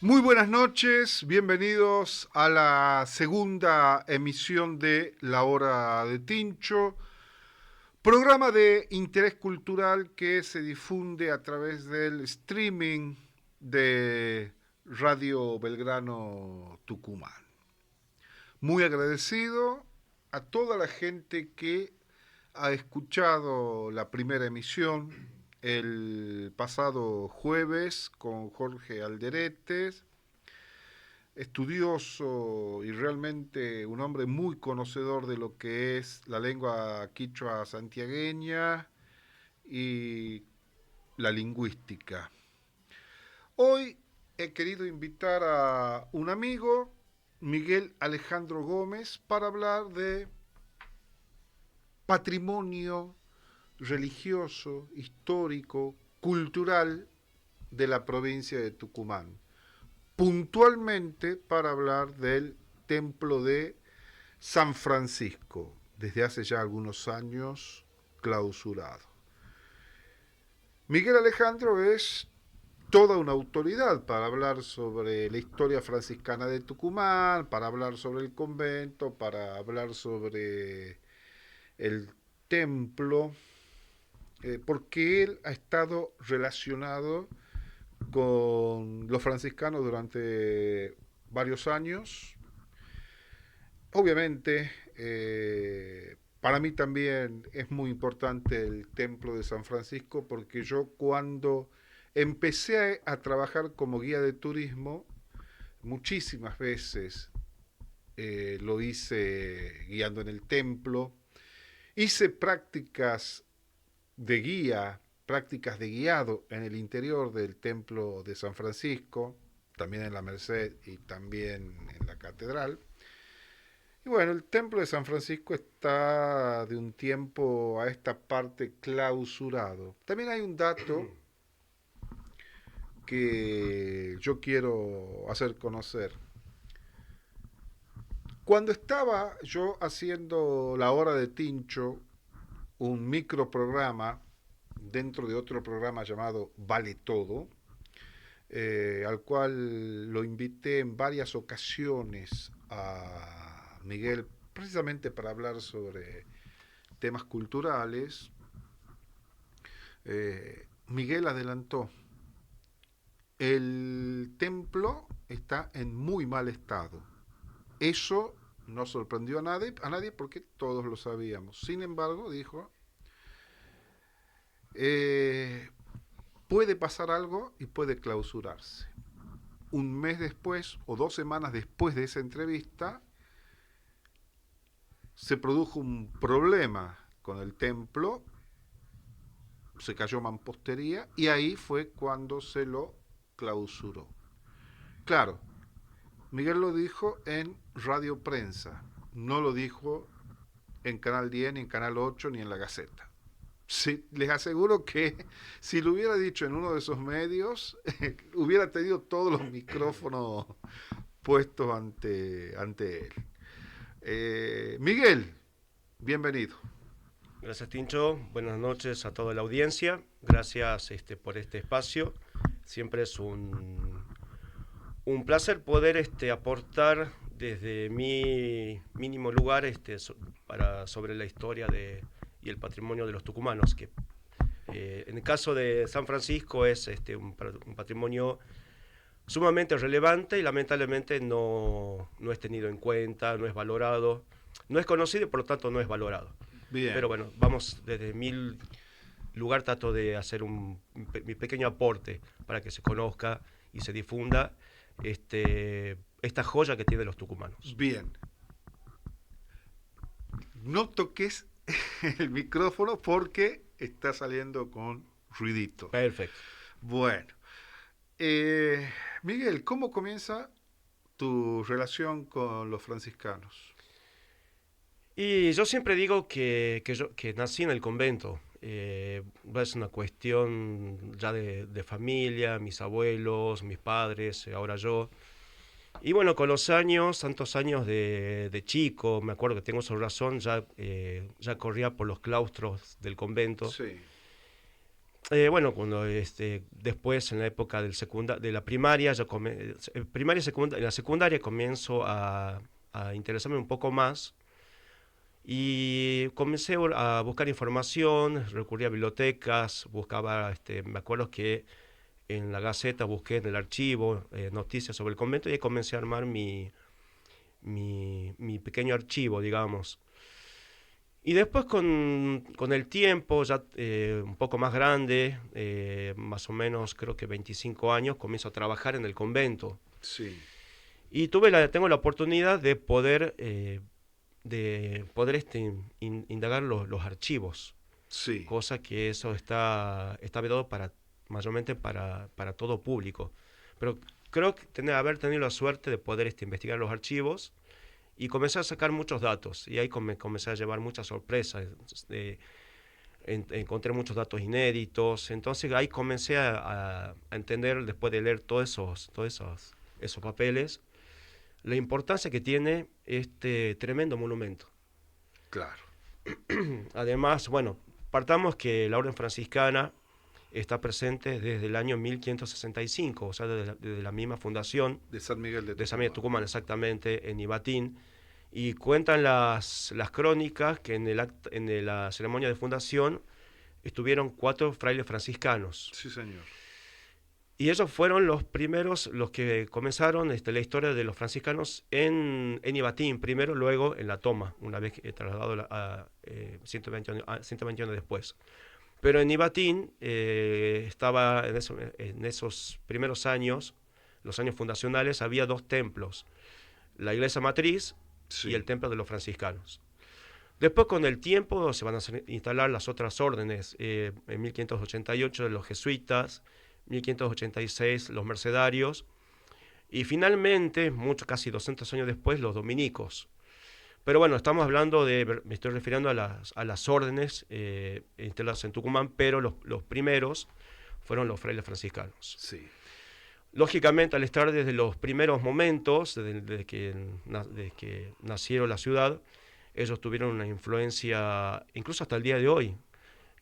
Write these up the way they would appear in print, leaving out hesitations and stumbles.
Muy buenas noches, bienvenidos a la segunda emisión de La Hora de Tincho, programa de interés cultural que se difunde a través del streaming de Radio Belgrano Tucumán. Muy agradecido a toda la gente que ha escuchado la primera emisión el pasado jueves con Jorge Alderetes, estudioso y realmente un hombre muy conocedor de lo que es la lengua quichua santiagueña y la lingüística. Hoy he querido invitar a un amigo, Miguel Alejandro Gómez, para hablar de patrimonio religioso, histórico, cultural de la provincia de Tucumán. Puntualmente para hablar del templo de San Francisco, desde hace ya algunos años clausurado. Miguel Alejandro es toda una autoridad para hablar sobre la historia franciscana de Tucumán, para hablar sobre el convento, para hablar sobre el templo, porque él ha estado relacionado con los franciscanos durante varios años. Obviamente, para mí también es muy importante el templo de San Francisco porque yo cuando empecé a trabajar como guía de turismo, muchísimas veces lo hice guiando en el templo, hice prácticas de guía, prácticas de guiado en el interior del templo de San Francisco, también en la Merced y también en la catedral. Y bueno, el templo de San Francisco está de un tiempo a esta parte clausurado. También hay un dato que yo quiero hacer conocer. Cuando estaba yo haciendo La Hora de Tincho, un microprograma dentro de otro programa llamado Vale Todo, al cual lo invité en varias ocasiones a Miguel precisamente para hablar sobre temas culturales. Miguel adelantó, el templo está en muy mal estado. Eso no sorprendió a nadie porque todos lo sabíamos. Sin embargo, dijo, eh, puede pasar algo y puede clausurarse. Un mes después o 2 semanas después de esa entrevista, se produjo un problema con el templo, se cayó mampostería y ahí fue cuando se lo clausuró. Claro, Miguel lo dijo en Radio Prensa, no lo dijo en Canal 10, ni en Canal 8, ni en La Gaceta. Sí, les aseguro que si lo hubiera dicho en uno de esos medios, hubiera tenido todos los micrófonos puestos ante él. Miguel, bienvenido. Gracias, Tincho. Buenas noches a toda la audiencia. Gracias por este espacio. Siempre es un placer poder aportar desde mi mínimo lugar sobre la historia y el patrimonio de los tucumanos, que en el caso de San Francisco es un patrimonio sumamente relevante y lamentablemente no es tenido en cuenta, no es valorado, no es conocido y por lo tanto no es valorado. Bien. Pero bueno, vamos desde mi lugar, trato de hacer mi pequeño aporte para que se conozca y se difunda esta joya que tienen los tucumanos. Bien. No toques el micrófono porque está saliendo con ruidito. Perfecto. Bueno. Miguel, ¿cómo comienza tu relación con los franciscanos? Y yo siempre digo que nací en el convento. Es una cuestión ya de familia, mis abuelos, mis padres, ahora yo. Y bueno, con los años, tantos años de chico, me acuerdo que tengo esa razón, ya corría por los claustros del convento. Sí. Bueno, cuando después en la época de la primaria, primaria y en la secundaria comienzo a interesarme un poco más y comencé a buscar información, recurrí a bibliotecas, buscaba, me acuerdo que en la Gaceta busqué en el archivo noticias sobre el convento y ahí comencé a armar mi pequeño archivo, digamos. Y después con el tiempo, ya un poco más grande, más o menos creo que 25 años, comienzo a trabajar en el convento. Sí, Y tengo la oportunidad de poder indagar los archivos, sí, cosa que eso está vedado mayormente para todo público. Pero creo que haber tenido la suerte de poder investigar los archivos y comencé a sacar muchos datos y ahí comencé a llevar muchas sorpresas. Encontré muchos datos inéditos, entonces ahí comencé a entender, después de leer esos papeles, la importancia que tiene este tremendo monumento. claro. Además, bueno, partamos que la orden franciscana está presente desde el año 1565, o sea, desde la misma fundación De San Miguel de de San Miguel de Tucumán. Tucumán, exactamente, en Ibatín. Y cuentan las crónicas que en la ceremonia de fundación estuvieron 4 frailes franciscanos. Sí, señor. Y ellos fueron los primeros, los que comenzaron la historia de los franciscanos en Ibatín, primero, luego en La Toma, una vez trasladado a 120 años después. Pero en Ibatín estaba en esos primeros años, los años fundacionales, había 2 templos, la iglesia matriz y el Sí, templo de los franciscanos. Después, con el tiempo, se van a instalar las otras órdenes. En 1588 los jesuitas, 1586 los mercedarios y finalmente, casi 200 años después, los dominicos. Pero bueno, estamos hablando me estoy refiriendo a las órdenes instaladas en Tucumán, pero los primeros fueron los frailes franciscanos. sí, Lógicamente, al estar desde los primeros momentos, desde que nacieron la ciudad, ellos tuvieron una influencia incluso hasta el día de hoy.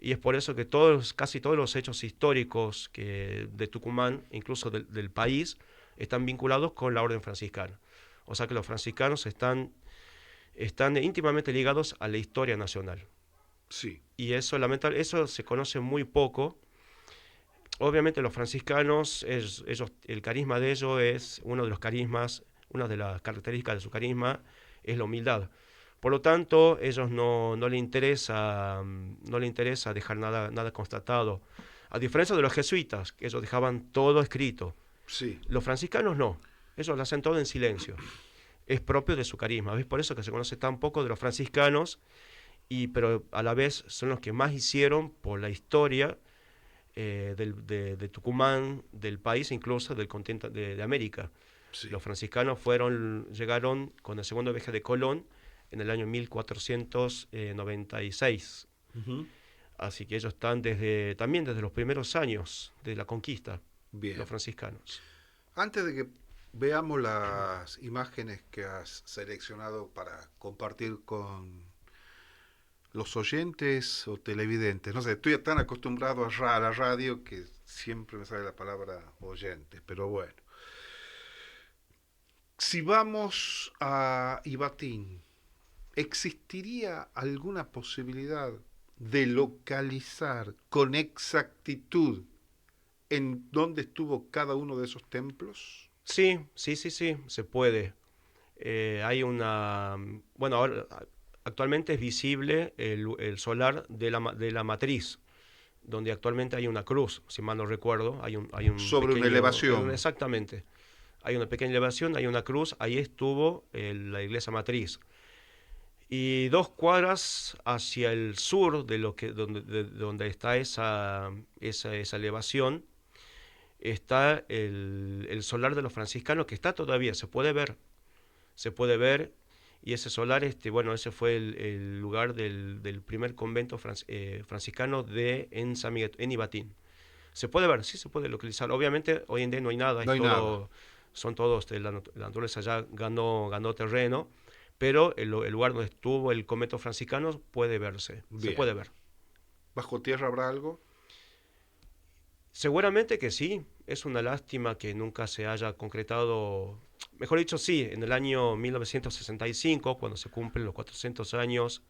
Y es por eso que casi todos los hechos históricos de Tucumán, incluso del país, están vinculados con la orden franciscana. O sea que los franciscanos están íntimamente ligados a la historia nacional. sí. Y eso se conoce muy poco. Obviamente los franciscanos, el carisma de ellos es uno de los carismas, una de las características de su carisma es la humildad. Por lo tanto, ellos no le interesa dejar nada constatado. A diferencia de los jesuitas, que ellos dejaban todo escrito. Sí, Los franciscanos no, ellos lo hacen todo en silencio. Es propio de su carisma. ¿Ves? Por eso que se conoce tan poco de los franciscanos, pero a la vez son los que más hicieron por la historia de Tucumán, del país, incluso del continente de América. sí. Los franciscanos llegaron con el segundo viaje de Colón en el año 1496. Ujú. Así que ellos están también desde los primeros años de la conquista, Bien. los franciscanos. Antes de que veamos las imágenes que has seleccionado para compartir con los oyentes o televidentes, no sé, estoy tan acostumbrado a la radio que siempre me sale la palabra oyentes, pero bueno. Si vamos a Ibatín, ¿existiría alguna posibilidad de localizar con exactitud en dónde estuvo cada uno de esos templos? Sí, se puede. Bueno, ahora actualmente es visible el solar de la matriz, donde actualmente hay una cruz, si mal no recuerdo, hay un Sobre una pequeño, elevación. exactamente, hay una pequeña elevación, hay una cruz, ahí estuvo la iglesia matriz. Y 2 cuadras hacia el sur donde está esa elevación, está el solar de los franciscanos, que está todavía, se puede ver, y ese solar, bueno, ese fue el lugar del primer convento franciscano en Ibatín. Se puede ver, sí se puede localizar. Obviamente hoy en día no hay nada, No hay nada. son todos, la naturaleza ya ganó terreno, pero el lugar donde estuvo el convento franciscano puede verse, se Bien. puede ver. ¿Bajo tierra habrá algo? Seguramente que sí, es una lástima que nunca se haya concretado, mejor dicho, sí, en el año 1965, cuando se cumplen los 400 años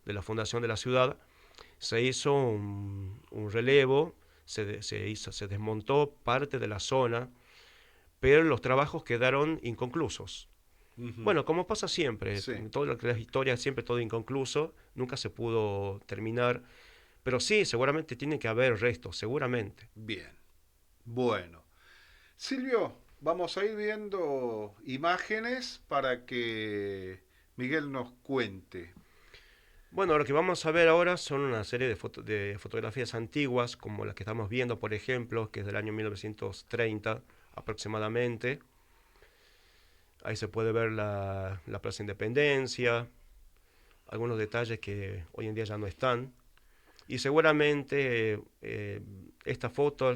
de la fundación de la ciudad, se hizo un relevo, se desmontó parte de la zona, pero los trabajos quedaron inconclusos. Ujú. Bueno, como pasa siempre, Sí, en todas las historias siempre todo inconcluso, nunca se pudo terminar, pero sí, seguramente tiene que haber restos, seguramente. bien. Bueno. Silvio, vamos a ir viendo imágenes para que Miguel nos cuente. Bueno, lo que vamos a ver ahora son una serie de fotografías antiguas, como las que estamos viendo, por ejemplo, que es del año 1930 aproximadamente. Ahí se puede ver la Plaza Independencia, algunos detalles que hoy en día ya no están. Y seguramente esta foto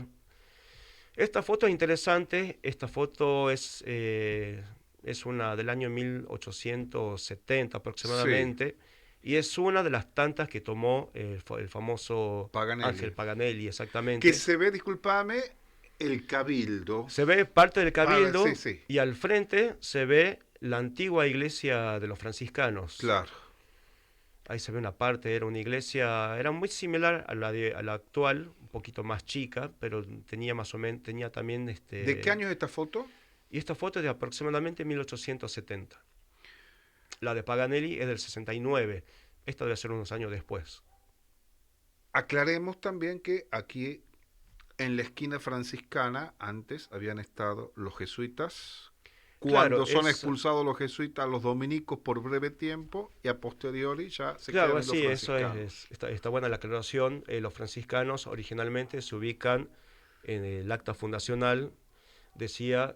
es interesante. Esta foto es una del año 1870 Sí, aproximadamente. Y es una de las tantas que tomó el famoso Ángel Paganelli. Paganelli, Que exactamente. se ve, discúlpame, el cabildo. Se ve parte del Sí, cabildo sí, y al frente se ve la antigua iglesia de los franciscanos. claro. Ahí se ve una parte, era una iglesia, era muy similar a la actual, un poquito más chica, pero tenía más o menos, tenía también ¿De qué año es esta foto? y esta foto es de aproximadamente 1870. La de Paganelli es del 69. Esta debe ser unos años después. Aclaremos también que aquí en la esquina franciscana antes habían estado los jesuitas. Claro, Cuando son expulsados los jesuitas, los dominicos por breve tiempo y a posteriori ya se claro, quedan en los sí, eso franciscanos. está buena la aclaración. Los franciscanos originalmente se ubican en el acta fundacional, decía,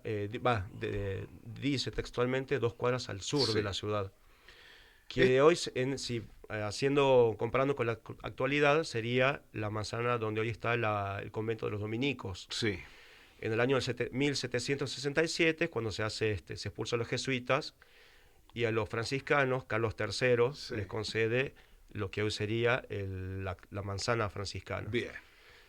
dice textualmente 2 cuadras al sur de Sí. la ciudad. Es- Que hoy, si, comparando con la actualidad, sería la manzana donde hoy está el convento de los dominicos. sí, En el año 1767, cuando se expulsa a los jesuitas y a los franciscanos, Carlos III sí. les concede lo que hoy sería la manzana franciscana. Bien.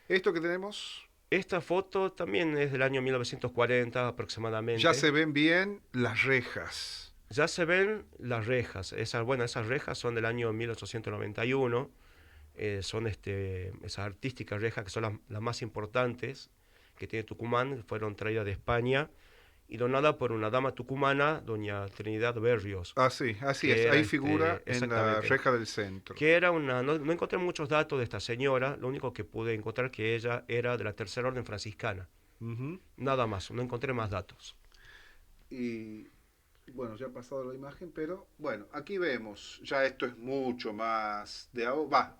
Esto que tenemos, Esta foto también es del año 1940 ya aproximadamente. se ven bien las rejas. Ya se ven las rejas. Esas rejas son del año 1891. Son esas artísticas rejas que son las más importantes que tiene Tucumán. Fueron traídas de España y donadas por una dama tucumana, doña Trinidad Berrios, Así es. que era Ahí figura en la exactamente, reja del centro. que era una, no encontré muchos datos de esta señora, lo único que pude encontrar que ella era de la Tercera Orden Franciscana, Ujú. nada más, no encontré más datos. Y bueno, ya ha pasado la imagen, pero bueno, aquí vemos, ya esto es mucho más de ahora. Va,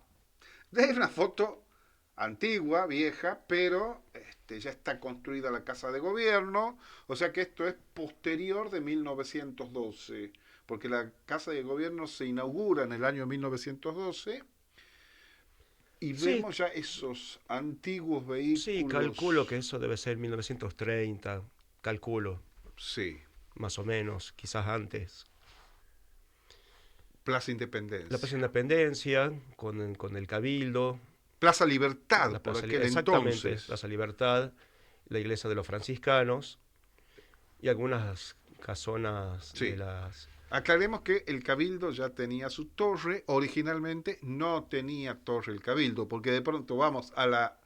es una foto antigua, vieja, pero ya está construida la casa de gobierno, o sea que esto es posterior de 1912, porque la casa de gobierno se inaugura en el año 1912 y Sí, vemos ya esos antiguos sí, calculo vehículos. que eso debe ser 1930, calculo, Sí, más o menos, quizás antes. Plaza La Plaza Independencia. Independencia, con el Cabildo, Plaza Libertad la por Plaza, aquel exactamente, entonces. Plaza Libertad, la iglesia de los franciscanos y algunas casonas de Sí, las... aclaremos que el Cabildo ya tenía su torre, originalmente no tenía torre el Cabildo, porque de pronto vamos a la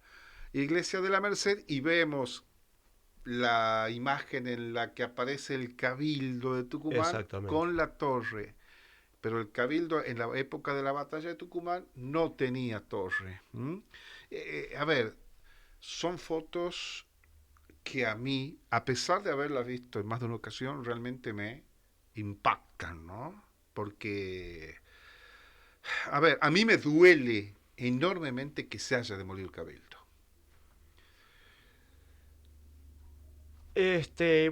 iglesia de la Merced y vemos la imagen en la que aparece el Cabildo de Tucumán Exactamente. con la torre. Pero el Cabildo en la época de la batalla de Tucumán no tenía torre. ¿Mm? A ver, son fotos que a mí, a pesar de haberlas visto en más de una ocasión, realmente me impactan, ¿no? Porque, a ver, a mí me duele enormemente que se haya demolido el Cabildo.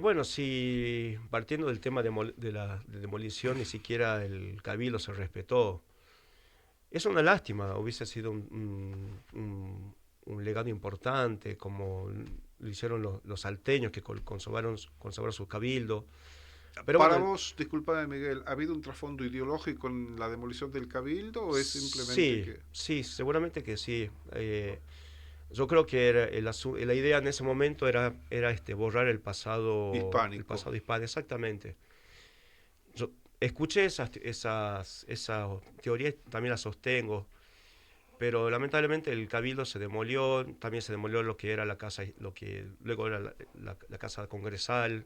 Bueno, si partiendo del tema de la de demolición, ni siquiera el Cabildo se respetó. Es una lástima, hubiese sido un legado importante, como lo hicieron los salteños que conservaron su cabildo. Pero Para bueno, vos, disculpame Miguel, ¿ha habido un trasfondo ideológico en la demolición del Cabildo o es simplemente sí, que... sí, seguramente que sí. Yo creo que la idea en ese momento era borrar el Hispánico. pasado hispano, exactamente. Yo escuché esas teorías, también las sostengo, pero lamentablemente el cabildo se demolió, también se demolió lo que era la casa, lo que luego era la casa congresal,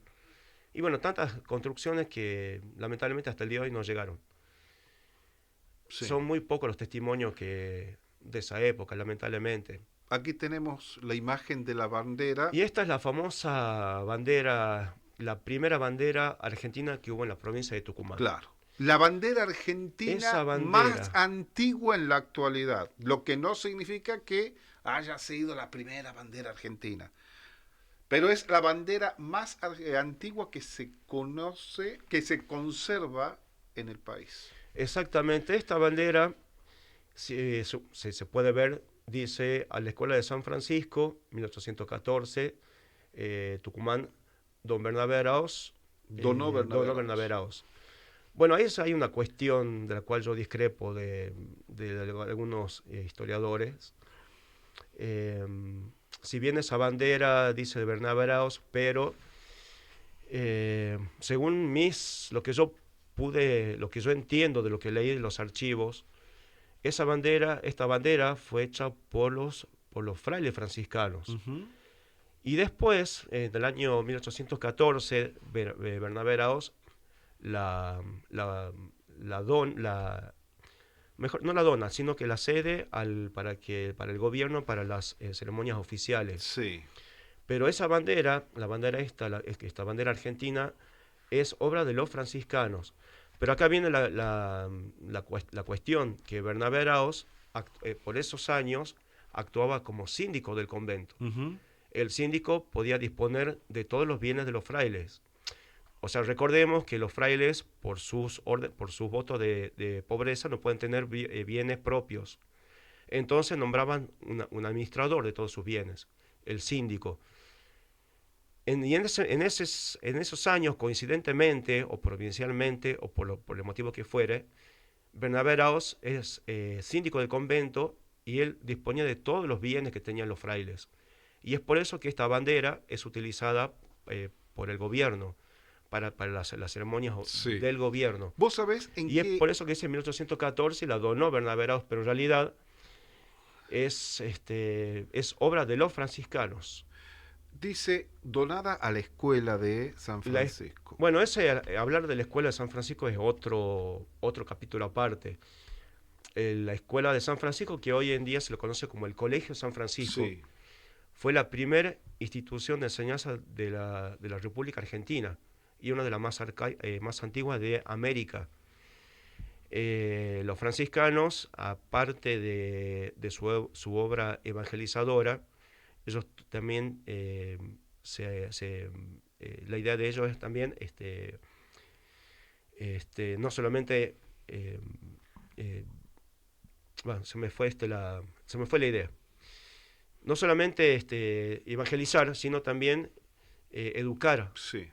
y bueno, tantas construcciones que lamentablemente hasta el día de hoy no llegaron. Sí. Son muy pocos los testimonios de esa época, lamentablemente. Aquí tenemos la imagen de la bandera. Y esta es la famosa bandera, la primera bandera argentina que hubo en la provincia de Tucumán. Claro. La bandera Esa argentina más bandera, antigua en la actualidad, lo que no significa que haya sido la primera bandera argentina, pero es la bandera más antigua que se conoce, que se conserva en el país. exactamente, esta bandera se puede ver, dice a la Escuela de San Francisco, 1814, Tucumán, Don Bernabé Araoz, Donó Bernabé Don Bernabé Araoz. Araoz. Bueno, ahí hay una cuestión de la cual yo discrepo de algunos historiadores. Eh, si bien esa bandera dice de Bernabé Araoz, pero según lo que yo entiendo de lo que leí de los archivos, esta bandera fue hecha por los frailes franciscanos. Uh-huh. Y después, en el año 1814, Bernabé Araoz la, la don, la, mejor, no la dona, sino que la cede para el gobierno, para las ceremonias oficiales. Sí. Pero esa bandera, esta bandera argentina, es obra de los franciscanos. Pero acá viene la cuestión, que Bernabé Araoz, por esos años, actuaba como síndico del convento. Uh-huh. El síndico podía disponer de todos los bienes de los frailes. O sea, recordemos que los frailes, por sus votos de pobreza, no pueden tener bienes propios. Entonces nombraban un administrador de todos sus bienes, el síndico. En esos años, coincidentemente, o provincialmente, o por el motivo que fuere, Bernabé Araoz es síndico del convento y él disponía de todos los bienes que tenían los frailes. Y es por eso que esta bandera es utilizada por el gobierno, para las ceremonias Sí. del gobierno. ¿Vos sabés en Y qué? es por eso que en 1814 la donó Bernabé Araoz, pero en realidad es obra de los franciscanos. Dice donada a la escuela de San Francisco. Bueno, hablar de la escuela de San Francisco es otro capítulo aparte. La escuela de San Francisco, que hoy en día se lo conoce como el Colegio San Francisco, Sí. fue la primera institución de enseñanza de la República Argentina y una de las más antiguas de América. Los franciscanos, aparte de su obra evangelizadora, ellos también, la idea de ellos es también, no solamente, bueno, se me fue la idea. No solamente evangelizar, sino también educar. Sí.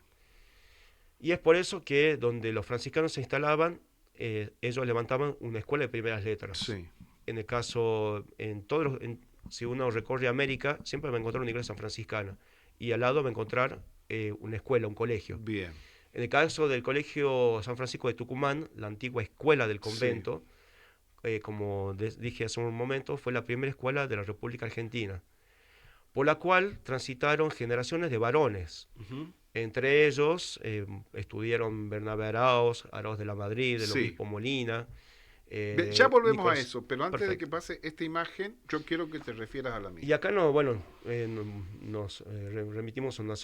Y es por eso que donde los franciscanos se instalaban, ellos levantaban una escuela de primeras letras. Sí. En el caso, si uno recorre América, siempre va a encontrar una iglesia franciscana. Y al lado va a encontrar una escuela, un colegio. Bien. En el caso del Colegio San Francisco de Tucumán, la antigua escuela del convento, como dije hace un momento, fue la primera escuela de la República Argentina, por la cual transitaron generaciones de varones. Uh-huh. Entre ellos estudiaron Bernabé Araoz, Araoz de la Madrid, el Sí. obispo Molina. Ya volvemos a Nicolás. eso, pero antes Perfecto. de que pase esta imagen, yo quiero que te refieras a la mía. Y acá nos remitimos unos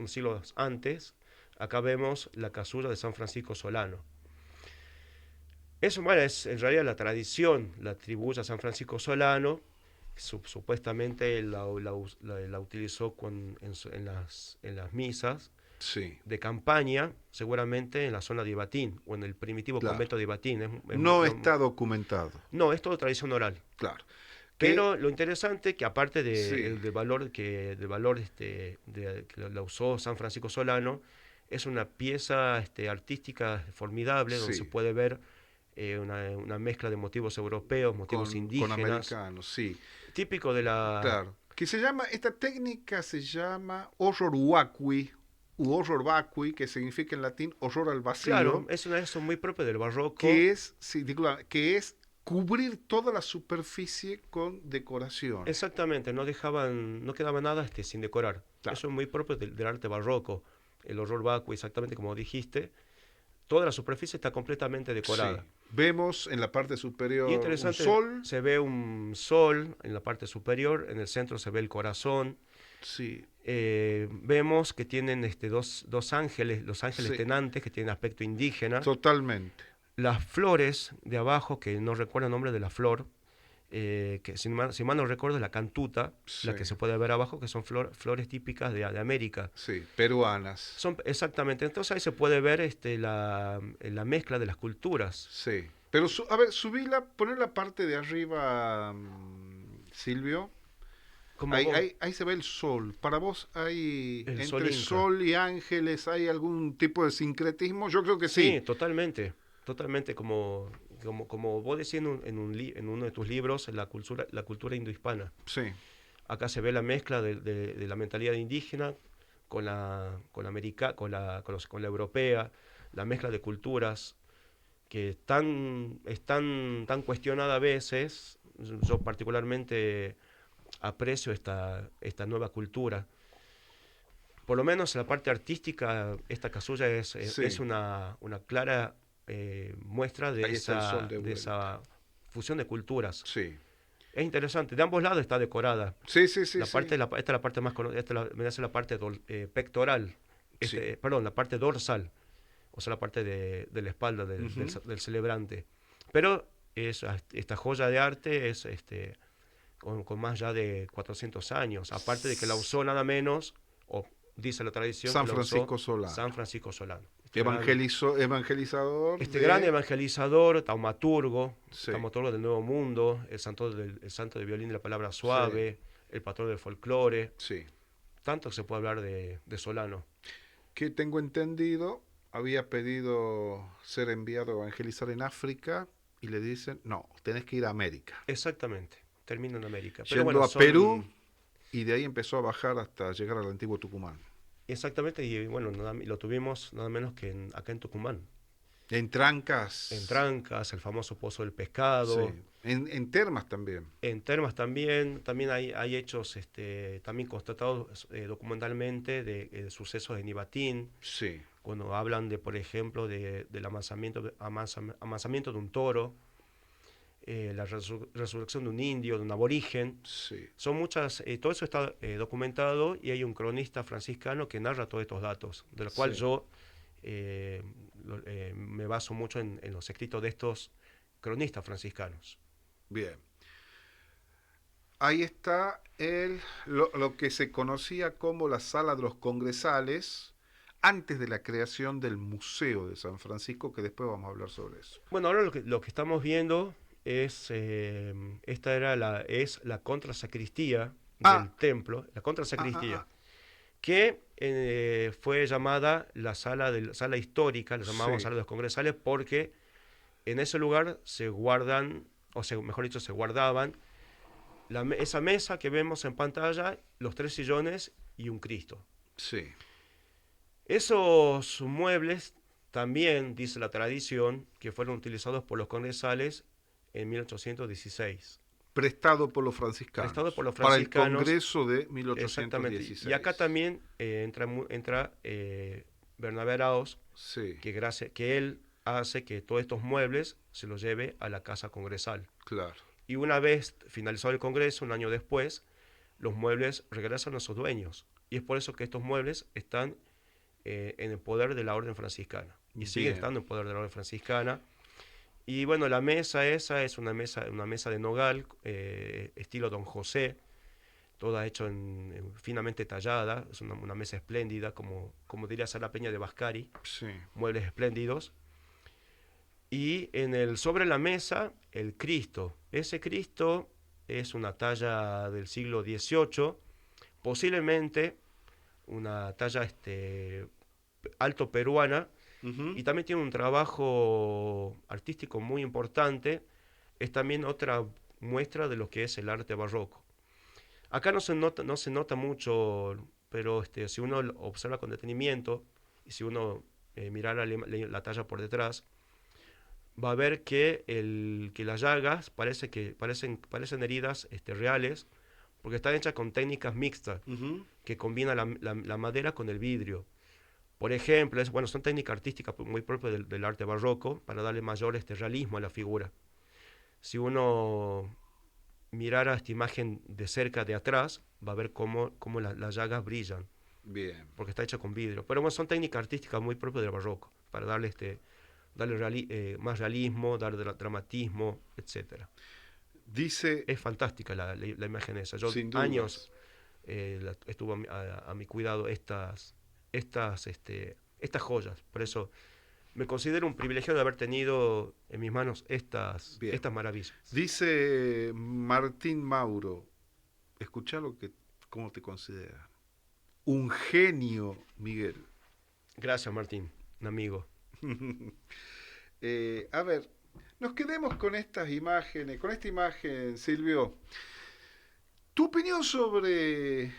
siglos antes. Acá vemos la casura de San Francisco Solano. Eso, bueno, es en realidad la tradición, la atribuye a San Francisco Solano. Supuestamente la utilizó en las misas Sí. de campaña, seguramente en la zona de Ibatín o en el primitivo Claro. convento de Ibatín. No está documentado. No, es todo tradición oral. Claro. Pero lo interesante que aparte Sí. del valor que la usó San Francisco Solano, es una pieza artística formidable donde Sí. se puede ver una mezcla de motivos europeos, motivos Con indígenas, americanos, sí. típico de Claro. que se llama, esta técnica se llama horror vacui, u horror vacui, que significa en latín horror al Claro, vacío, eso muy propio del barroco. que es, sí, disculpa, que es cubrir toda la superficie con decoraciones. Exactamente, no quedaba nada sin decorar. Claro. Eso es muy propio del arte barroco. El horror vacui, exactamente como dijiste, toda la superficie está completamente Sí. decorada. Vemos en la parte Y superior un interesante, sol. se ve un sol en la parte superior, en el centro se ve el corazón. Sí, Vemos que tienen dos ángeles, los ángeles sí, tenantes, que tienen aspecto indígena. totalmente. Las flores de abajo, que no recuerdo el nombre de la flor, que si mal no recuerdo es la cantuta, Sí, la que se puede ver abajo, que son flores típicas de América. sí, peruanas. Son exactamente, entonces ahí se puede ver la mezcla de las culturas. Sí. Pero, a ver, subíla, poner la parte de arriba, Silvio. Como Ahí, vos, ahí se ve el sol. Para vos, hay el sol entre inca. sol y ángeles, ¿hay algún tipo de sincretismo? Yo creo que Sí, sí. totalmente, totalmente, como vos decías en uno de tus libros, la cultura indohispana. Sí, Acá se ve la mezcla de la mentalidad indígena con la europea, la mezcla de culturas que es tan cuestionada a veces. Yo particularmente aprecio esta nueva cultura. Por lo menos en la parte artística, esta casulla es sí. una clara muestra de Ahí está el sol esa, de de vuelta. esa fusión de culturas. Sí. Es interesante, de ambos lados está decorada. Sí, sí, sí, La parte, sí. esta es la parte más conocida, vendría a ser la parte pectoral, Sí. perdón, la parte dorsal, o sea, la parte de la espalda Ujú. del celebrante. Pero esta joya de arte es con más ya de 400 años, aparte de que la usó nada menos, o dice la tradición que San la usó Francisco Solano. San Francisco Solano. Evangelizador Este gran de... evangelizador, Sí, taumaturgo del Nuevo Mundo, el santo de violín de la palabra sí, suave, el patrón del folclore, sí. tanto que se puede hablar de Solano. Que tengo entendido, había pedido ser enviado a evangelizar en África y le dicen, no, tenés que ir a América. Exactamente, termina en América. Pero Yendo bueno, a Perú son y de ahí empezó a bajar hasta llegar al antiguo Tucumán. exactamente, y bueno, lo tuvimos nada menos que acá en Tucumán. En En Trancas, Trancas, el famoso Pozo del sí. Pescado. En Termas también. En Termas también hay hechos también constatados documentalmente de sucesos en Ibatín, Sí, cuando hablan por ejemplo, del amansamiento de un toro, la resurrección de un indio, de un aborigen. sí. Son muchas, todo eso está documentado y hay un cronista franciscano que narra todos estos datos, de lo cual Sí, yo me baso mucho en los escritos de estos cronistas franciscanos. bien. Ahí está lo que se conocía como la sala de los congresales antes de la creación del Museo de San Francisco, que después vamos a hablar sobre eso. Bueno, ahora lo que estamos viendo es la contrasacristía del Ah, templo, la ah, ah, contrasacristía, ah. que fue llamada sala histórica, la llamábamos Sí, sala de los congresales, porque en ese lugar se guardan, o sea, mejor dicho, se guardaban esa mesa que vemos en pantalla, los 3 sillones y un Cristo. sí. Esos muebles también, dice la tradición, que fueron utilizados por los congresales en 1816. Prestado por los Prestado por franciscanos los para el franciscanos, Congreso de exactamente. Y acá 1816. también entra Bernabé Araoz, Sí, que él hace que todos estos muebles se los lleve a la casa congresal. claro. Y una vez finalizado el Congreso, un año después, los muebles regresan a sus dueños. Y es por eso que estos muebles están en el poder de la orden franciscana. Y siguen Bien, estando en poder de la orden franciscana. Y bueno, la mesa esa es una mesa de nogal, estilo Don José, toda hecha finamente tallada. Es una mesa espléndida, como diría Sala Peña de Bascari, sí, muebles espléndidos. Y sobre la mesa, el Cristo. Ese Cristo es una talla del siglo XVIII, posiblemente una talla alto peruana, ujú, y también tiene un trabajo artístico muy importante. Es también otra muestra de lo que es el arte barroco. Acá no se nota mucho, pero si uno lo observa con detenimiento y si uno mirara la talla por detrás, va a ver que las llagas parecen heridas reales, porque están hechas con técnicas mixtas, Ujú. que combinan la madera con el vidrio. Por ejemplo, bueno, son técnicas artísticas muy propias del arte barroco para darle mayor realismo a la figura. Si uno mirara esta imagen de cerca, de atrás, va a ver cómo las llagas brillan, Bien. porque está hecha con vidrio. Pero bueno, son técnicas artísticas muy propias del barroco, para darle más realismo, darle dramatismo, etcétera. Dice, Es fantástica la imagen esa. Yo sin años dudas, estuvo a mi cuidado estas joyas. Por eso me considero un privilegiado de haber tenido en mis manos bien. estas maravillas. Dice Martín Mauro, escucha cómo te considera. Un genio, Miguel. Gracias, Martín, un amigo. A ver, nos quedemos con estas imágenes, con esta imagen, Silvio. ¿Tu opinión sobre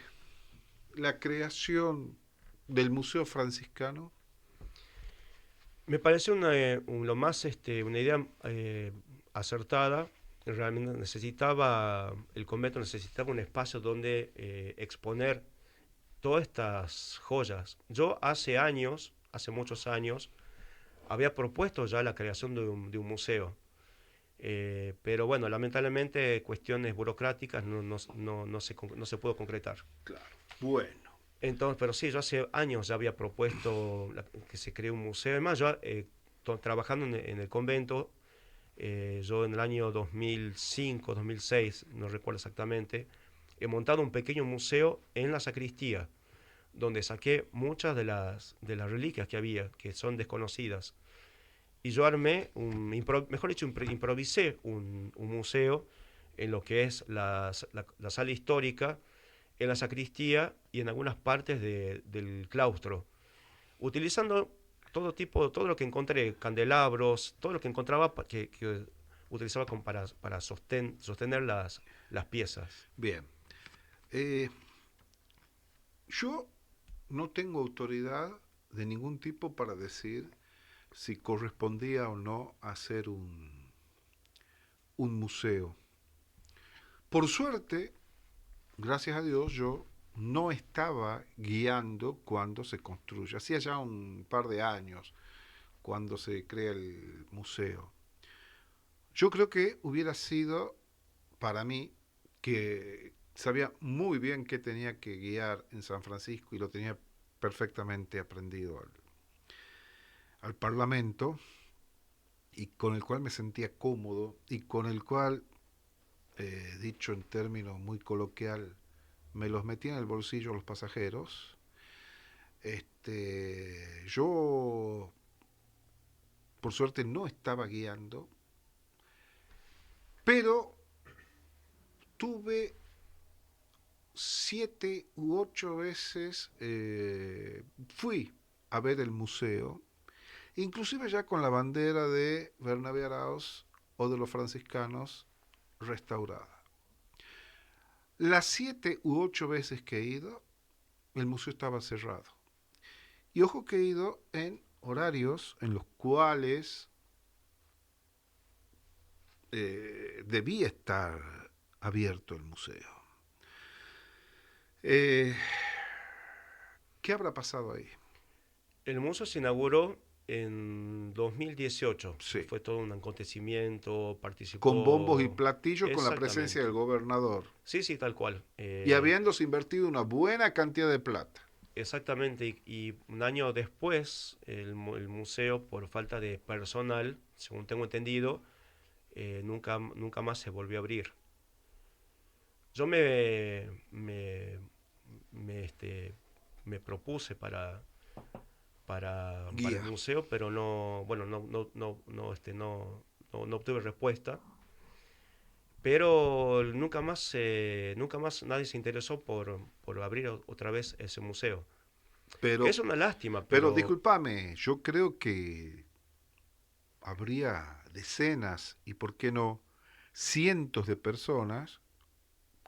la creación del Museo Franciscano? Me parece una idea acertada. Realmente el convento necesitaba un espacio donde exponer todas estas joyas. Yo hace muchos años, había propuesto ya la creación de un museo. Pero bueno, lamentablemente cuestiones burocráticas no se pudo concretar. Claro. Bueno. Entonces, pero sí, yo hace años ya había propuesto que se cree un museo. Además, yo trabajando en el convento, yo en el año 2005, 2006, no recuerdo exactamente, he montado un pequeño museo en la sacristía, donde saqué muchas de las reliquias que había, que son desconocidas. Y yo mejor dicho, improvisé un museo en lo que es la sala histórica, en la sacristía y en algunas partes del claustro, utilizando todo lo que encontré, candelabros, todo lo que encontraba que utilizaba para sostener las piezas. Bien. Eh, yo no tengo autoridad de ningún tipo para decir si correspondía o no hacer un museo. Por suerte, gracias a Dios, yo no estaba guiando cuando se construye. Hacía ya un par de años cuando se crea el museo. Yo creo que hubiera sido para mí, que sabía muy bien qué tenía que guiar en San Francisco y lo tenía perfectamente aprendido al Parlamento, y con el cual me sentía cómodo y con el cual, dicho en términos muy coloquial, me los metía en el bolsillo los pasajeros. Yo, por suerte, no estaba guiando, pero tuve 7 u 8 veces, fui a ver el museo, inclusive ya con la bandera de Bernabé Araoz o de los franciscanos restaurada. Las 7 u 8 veces que he ido, el museo estaba cerrado. Y ojo que he ido en horarios en los cuales debía estar abierto el museo. Eh, ¿Qué habrá pasado ahí? El museo se inauguró en 2018. Sí, Fue todo un acontecimiento, con bombos y participó. platillos, con la presencia Exactamente. del gobernador Sí, sí, tal cual. y habiéndose invertido una buena cantidad de plata. Exactamente. Y un año después, el museo, por falta de personal, según tengo entendido, nunca más se volvió a abrir. Yo me propuse para el Guía. museo, pero no, bueno, no obtuve respuesta. Pero nunca más nadie se interesó por abrir otra vez ese museo. Pero, Es una lástima, pero pero discúlpame, yo creo que habría decenas y, por qué no, cientos de personas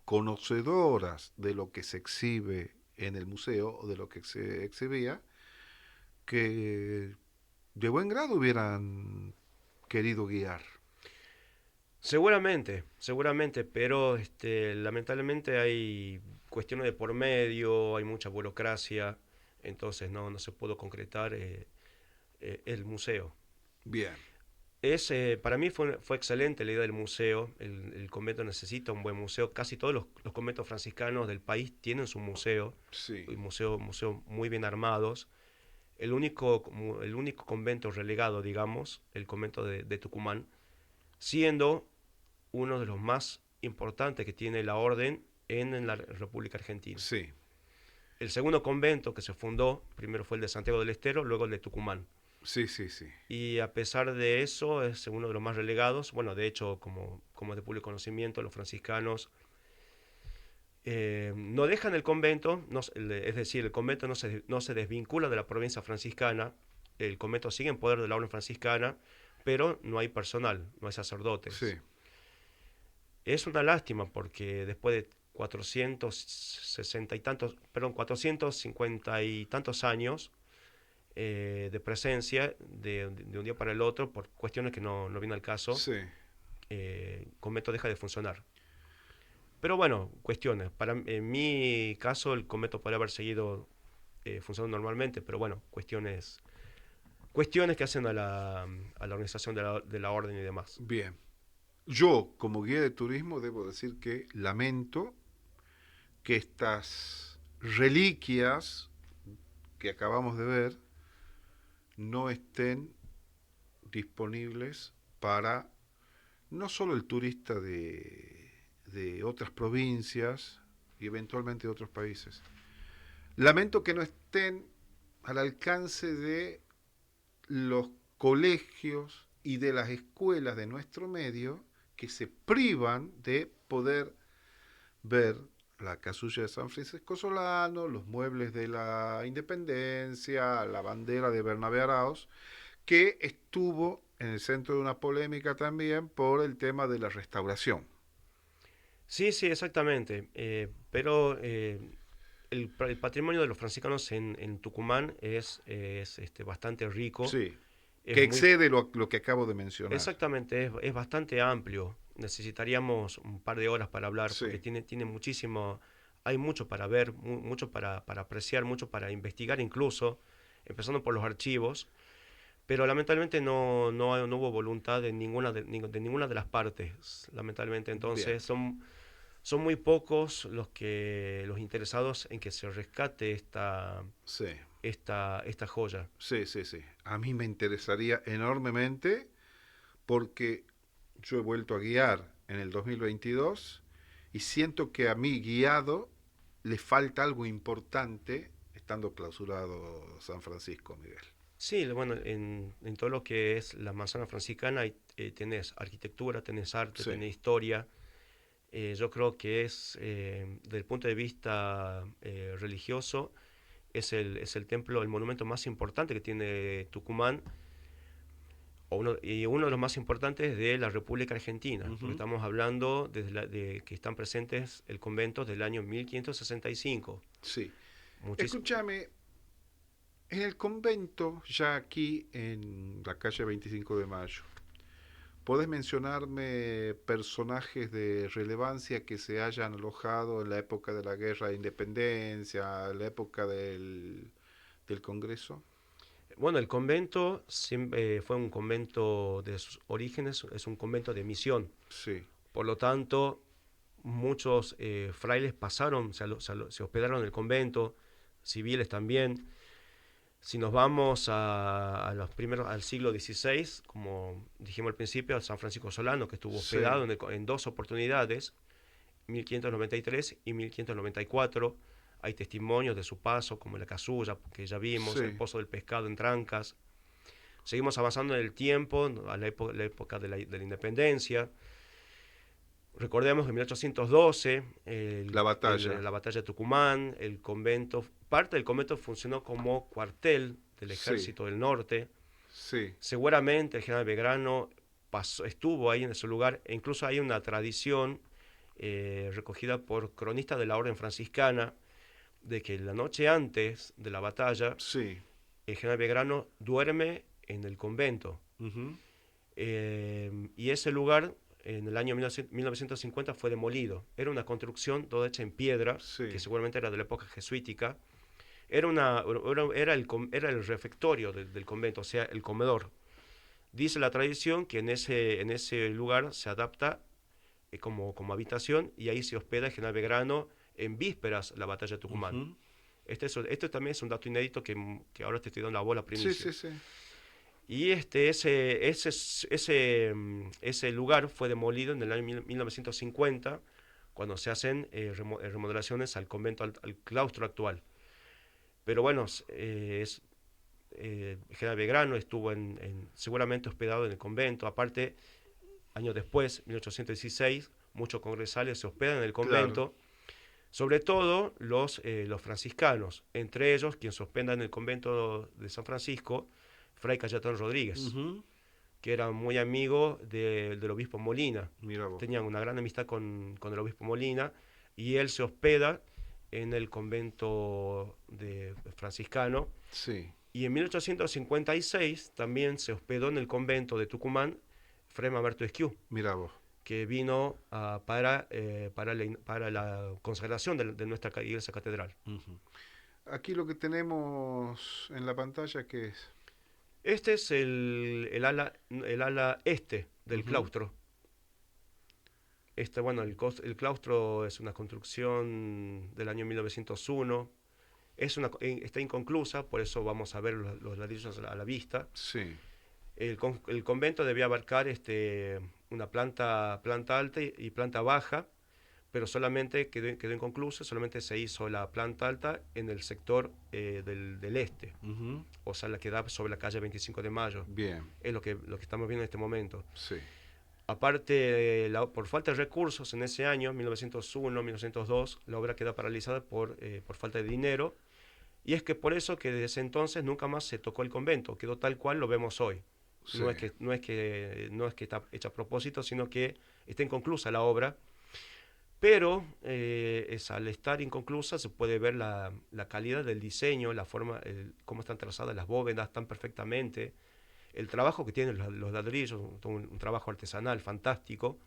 conocedoras de lo que se exhibe en el museo o de lo que se exhibía, que de buen grado hubieran querido guiar. Seguramente, seguramente, pero lamentablemente hay cuestiones de por medio, hay mucha burocracia, entonces no se pudo concretar el museo. Bien, Para mí fue excelente la idea del museo. El convento necesita un buen museo. Casi todos los conventos franciscanos del país tienen su museo, sí, y museo muy bien armados. El único convento relegado, digamos, el convento de Tucumán, siendo uno de los más importantes que tiene la orden en la República Argentina. sí, El segundo convento que se fundó, primero fue el de Santiago del Estero, luego el de Tucumán. sí, sí, sí. Y a pesar de eso, es uno de los más relegados. Bueno, de hecho, como de público conocimiento, los franciscanos no dejan el convento, es decir, el convento no se desvincula de la provincia franciscana, el convento sigue en poder de la orden franciscana, pero no hay personal, no hay Sí, sacerdotes. Es una lástima porque después de 460 y tantos, perdón, 450 y tantos años de presencia de un día para el otro, por cuestiones que no viene al caso, sí, el convento deja de funcionar. Pero bueno, cuestiones. En mi caso, el convento podría haber seguido funcionando normalmente, pero bueno, cuestiones que hacen a la organización de la orden y demás. bien. Yo, como guía de turismo, debo decir que lamento que estas reliquias que acabamos de ver no estén disponibles para no solo el turista de otras provincias y eventualmente de otros países. Lamento que no estén al alcance de los colegios y de las escuelas de nuestro medio que se privan de poder ver la casulla de San Francisco Solano, los muebles de la Independencia, la bandera de Bernabé Arauz, que estuvo en el centro de una polémica también por el tema de la restauración. Sí, sí, exactamente. Pero el patrimonio de los franciscanos en Tucumán es bastante rico. Sí, Es que muy, excede lo que acabo de mencionar. exactamente, es bastante amplio. Necesitaríamos un par de horas para hablar porque Sí, tiene muchísimo, hay mucho para ver, mucho para apreciar, mucho para investigar incluso, empezando por los archivos. Pero lamentablemente no hubo voluntad de ninguna de las partes. Lamentablemente bien. entonces son muy pocos los interesados en que se rescate Sí, esta joya. sí, sí, sí. A mí me interesaría enormemente porque yo he vuelto a guiar en el 2022 y siento que a mi guiado le falta algo importante estando clausurado San Francisco, Miguel. Sí, bueno, en todo lo que es la manzana franciscana tenés arquitectura, tenés arte, Sí, tenés historia. Yo creo que desde el punto de vista religioso, es el templo, el monumento más importante que tiene Tucumán, y uno de los más importantes de la República Argentina, porque ujú, estamos hablando de que están presentes el convento del año 1565. sí. Muchis- Escúchame, en el convento, ya aquí en la calle 25 de Mayo, ¿podés mencionarme personajes de relevancia que se hayan alojado en la época de la Guerra de Independencia, en la época del Congreso? bueno, el convento fue un convento de sus orígenes, es un convento de misión. Sí, Por lo tanto, muchos frailes pasaron, se hospedaron en el convento, civiles también. Si nos vamos al siglo XVI, como dijimos al principio, a San Francisco Solano, que estuvo sí, hospedado en dos oportunidades, 1593 y 1594. Hay testimonios de su paso, como la casulla, que ya vimos, el sí, pozo del pescado en Trancas. Seguimos avanzando en el tiempo, a la época de la independencia. Recordemos que en 1812, la batalla. la batalla de Tucumán, parte del convento funcionó como cuartel del Sí, ejército del norte. sí, Seguramente el general Belgrano estuvo ahí en ese lugar, e incluso hay una tradición recogida por cronistas de la Orden Franciscana, de que la noche antes de la batalla, Sí. el general Belgrano duerme en el convento. Ujú. Y ese lugar, en el año 1950, fue demolido. Era una construcción toda hecha en piedra, que Sí. seguramente era de la época jesuítica. Era el refectorio del convento, o sea, el comedor. Dice la tradición que en ese lugar se adapta como habitación y ahí se hospeda el general Belgrano en vísperas de la batalla de Tucumán. Ujú. Este también es un dato inédito que ahora te estoy dando la bola Sí, primicia. sí, sí. Y ese lugar fue demolido en el año 1950, cuando se hacen remodelaciones al convento, al claustro actual. Pero bueno, General Belgrano estuvo seguramente hospedado en el convento. Aparte, años después, 1816, muchos congresales se hospedan en el Claro. convento, sobre todo los franciscanos, entre ellos quien se hospeda en el convento de San Francisco, Fray Cayetano Rodríguez, Ujú. que era muy amigo del obispo Molina. Mira vos. Tenían una gran amistad con el obispo Molina y él se hospeda en el convento de franciscano. Sí. Y en 1856 también se hospedó en el convento de Tucumán Fray Mamerto Esquiú, Mira vos. que vino para la consagración de nuestra iglesia catedral. Ujú. Aquí lo que tenemos en la pantalla, ¿qué es? Este es el ala este del Ujú. claustro. Bueno, el claustro es una construcción del año 1901. Está inconclusa, por eso vamos a ver los ladrillos a la vista. Sí. El convento debía abarcar una planta alta y planta baja, pero solamente quedó inconcluso, solamente se hizo la planta alta en el sector del este, Ujú. o sea, la que da sobre la calle 25 de Mayo. Bien. Es lo que estamos viendo en este momento. Sí. Aparte, por falta de recursos en ese año, 1901, 1902, la obra queda paralizada por falta de dinero, y es que por eso que desde ese entonces nunca más se tocó el convento, quedó tal cual lo vemos hoy. Sí. No es que está hecha a propósito, sino que está inconclusa la obra, pero al estar inconclusa se puede ver la calidad del diseño, la forma, cómo están trazadas las bóvedas tan perfectamente, el trabajo que tienen los ladrillos, un trabajo artesanal fantástico,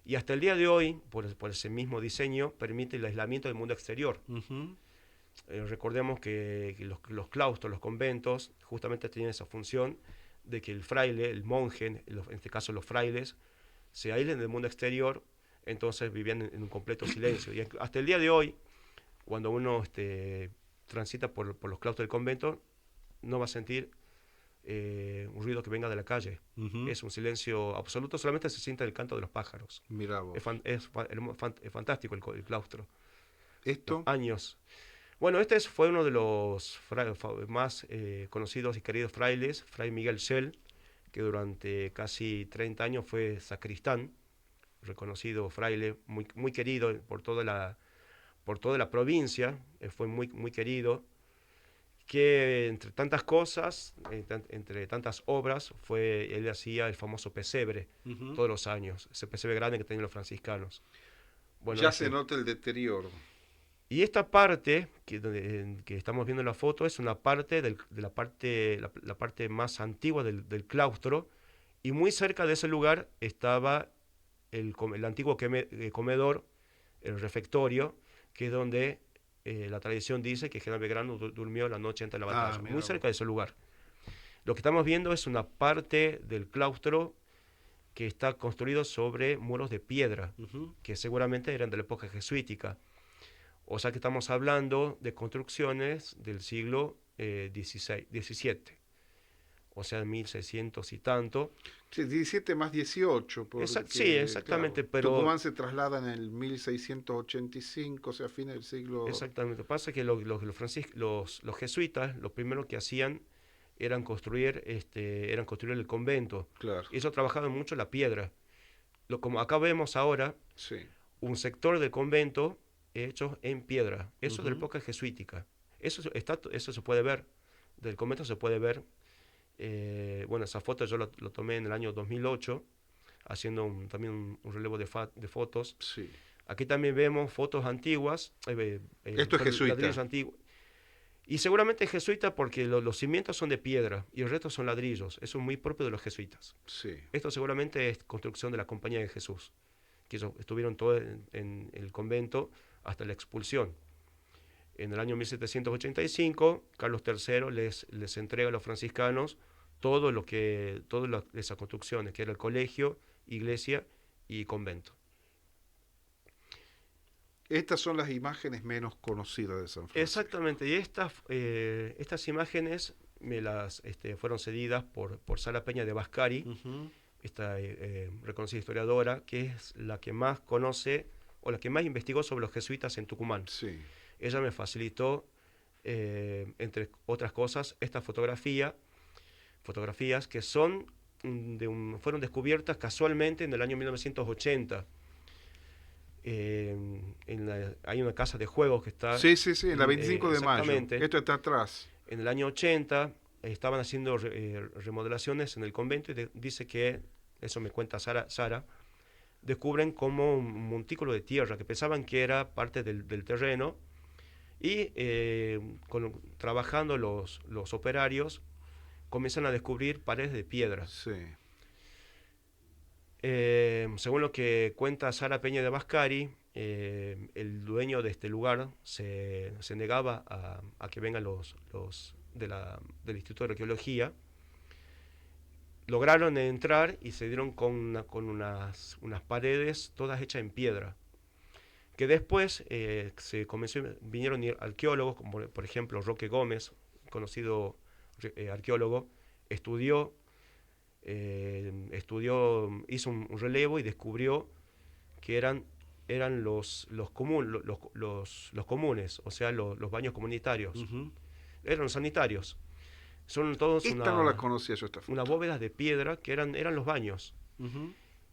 y hasta el día de hoy, por ese mismo diseño, permite el aislamiento del mundo exterior. Ujú. Recordemos que los claustros, los conventos, justamente tienen esa función de que el fraile, el monje, en este caso los frailes, se aíslen del mundo exterior, entonces vivían en un completo silencio. Y hasta el día de hoy, cuando uno transita por los claustros del convento, no va a sentir un ruido que venga de la calle. Ujú. Es un silencio absoluto, solamente se siente el canto de los pájaros. Mira vos. Es fantástico el claustro. Los Esto. años. Bueno, fue uno de los más conocidos y queridos frailes, Fray Miguel Schell, que durante casi 30 años fue sacristán, reconocido fraile, muy querido por toda la provincia, fue muy querido, que entre tantas cosas, entre tantas obras, él hacía el famoso pesebre Ujú. todos los años, ese pesebre grande que tenían los franciscanos. Bueno, Ya se nota el deterioro. y esta parte que estamos viendo en la foto es una parte la parte más antigua del claustro, y muy cerca de ese lugar estaba el antiguo comedor, el refectorio, que es donde la tradición dice que General Belgrano durmió la noche antes de la Ah, batalla, muy mira vos. cerca de ese lugar. Lo que estamos viendo es una parte del claustro que está construido sobre muros de piedra, Ujú. que seguramente eran de la época jesuítica. O sea que estamos hablando de construcciones del siglo XVII, o sea, 1600 y tanto. Sí, 17 más 18, Sí, porque, exactamente, claro, pero Tucumán se traslada en el 1685, o sea, a fines del siglo. exactamente. Pasa que los jesuitas, lo primero que hacían eran construir el convento. Claro, Ellos trabajaban mucho la piedra. Como acá vemos ahora, sí. un sector del convento hecho en piedra. Eso es de la Ujú. época jesuítica. Eso se puede ver. Del convento se puede ver. Bueno, esa foto yo lo tomé en el año 2008, haciendo también un relevo de fotos. Sí. Aquí también vemos fotos antiguas. Esto es jesuita. Ladrillos antiguos. Y seguramente es jesuita porque los cimientos son de piedra y el resto son ladrillos. Eso es muy propio de los jesuitas. Sí. Esto seguramente es construcción de la Compañía de Jesús, que ellos estuvieron todo en el convento hasta la expulsión. En el año 1785, Carlos III les entrega a los franciscanos todas esas construcciones, que era el colegio, iglesia y convento. Estas son las imágenes menos conocidas de San Francisco. Exactamente, y estas imágenes fueron cedidas por Sara Peña de Vascari, esta reconocida historiadora, que es la que más conoce o la que más investigó sobre los jesuitas en Tucumán. Sí. Ella me facilitó, entre otras cosas, estas fotografías que fueron descubiertas casualmente en el año 1980. Hay una casa de juegos que está... Sí, en la 25 de mayo. Esto está atrás. En el año 80 estaban haciendo remodelaciones en el convento y dice que, eso me cuenta Sara, descubren como un montículo de tierra que pensaban que era parte del terreno y trabajando los operarios comienzan a descubrir paredes de piedra. Sí. Según lo que cuenta Sara Peña de Vascari, el dueño de este lugar se negaba a que vengan los del Instituto de Arqueología. Lograron entrar y se dieron con unas paredes todas hechas en piedra. Que después vinieron arqueólogos, como por ejemplo Roque Gómez, conocido arqueólogo, hizo un relevo y descubrió que eran los comunes, o sea, los baños comunitarios. Eran los sanitarios. Son todos no la conocía yo, esta foto. Unas bóvedas de piedra que eran los baños.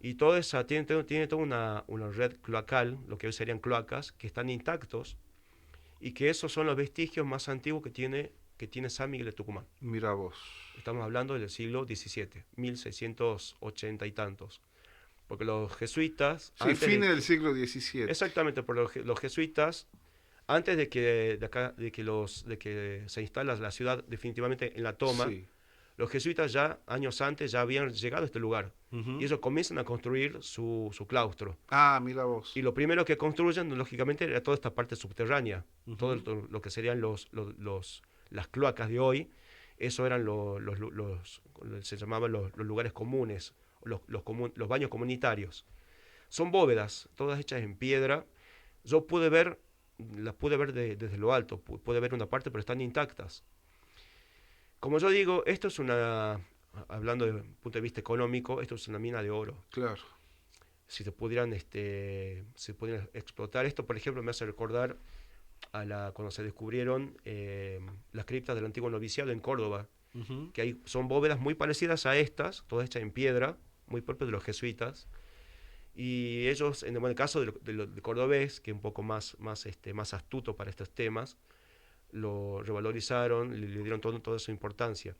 Y toda esa tiene toda una red cloacal, lo que hoy serían cloacas, que están intactos y que esos son los vestigios más antiguos que tiene San Miguel de Tucumán. Mira vos. Estamos hablando del siglo XVII, 1680 y tantos. Porque los jesuitas... Sí, fines del siglo XVII. Exactamente, porque los jesuitas, antes de que se instala la ciudad definitivamente en la toma, sí, los jesuitas ya años antes ya habían llegado a este lugar. Y ellos comienzan a construir su claustro. Ah, mira vos. Y lo primero que construyen, lógicamente, era toda esta parte subterránea. Todo lo que serían las cloacas de hoy. Eso eran se llamaban los lugares comunes, los baños comunitarios. Son bóvedas, todas hechas en piedra. Yo las pude ver desde lo alto, pude ver una parte, pero están intactas. Como yo digo, esto es hablando desde un punto de vista económico, esto es una mina de oro. Claro. Si se pudieran explotar esto, por ejemplo, me hace recordar cuando se descubrieron las criptas del antiguo noviciado en Córdoba, que son bóvedas muy parecidas a estas, todas hechas en piedra, muy propias de los jesuitas. Y ellos, en el caso de Cordobés, que es un poco más astuto para estos temas, lo revalorizaron, le dieron toda su importancia.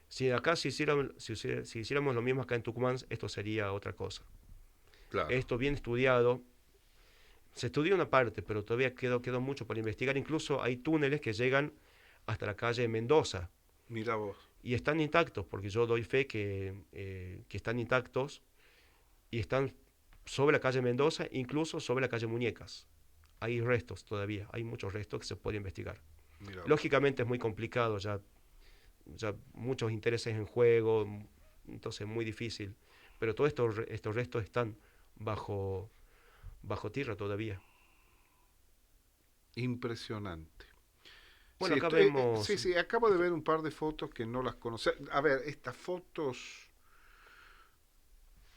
Si hiciéramos lo mismo acá en Tucumán, esto sería otra cosa. Claro. Esto bien estudiado. Se estudió una parte, pero todavía quedó mucho por investigar. Incluso hay túneles que llegan hasta la calle Mendoza. Mira vos. Y están intactos, porque yo doy fe que están intactos y están sobre la calle Mendoza, incluso sobre la calle Muñecas. Hay restos todavía, hay muchos restos que se puede investigar. Lógicamente es muy complicado, ya muchos intereses en juego, entonces es muy difícil. Pero todos estos restos están bajo tierra todavía. Impresionante. Bueno, sí, acá vemos... Sí, acabo de ver un par de fotos que no las conocía. A ver, estas fotos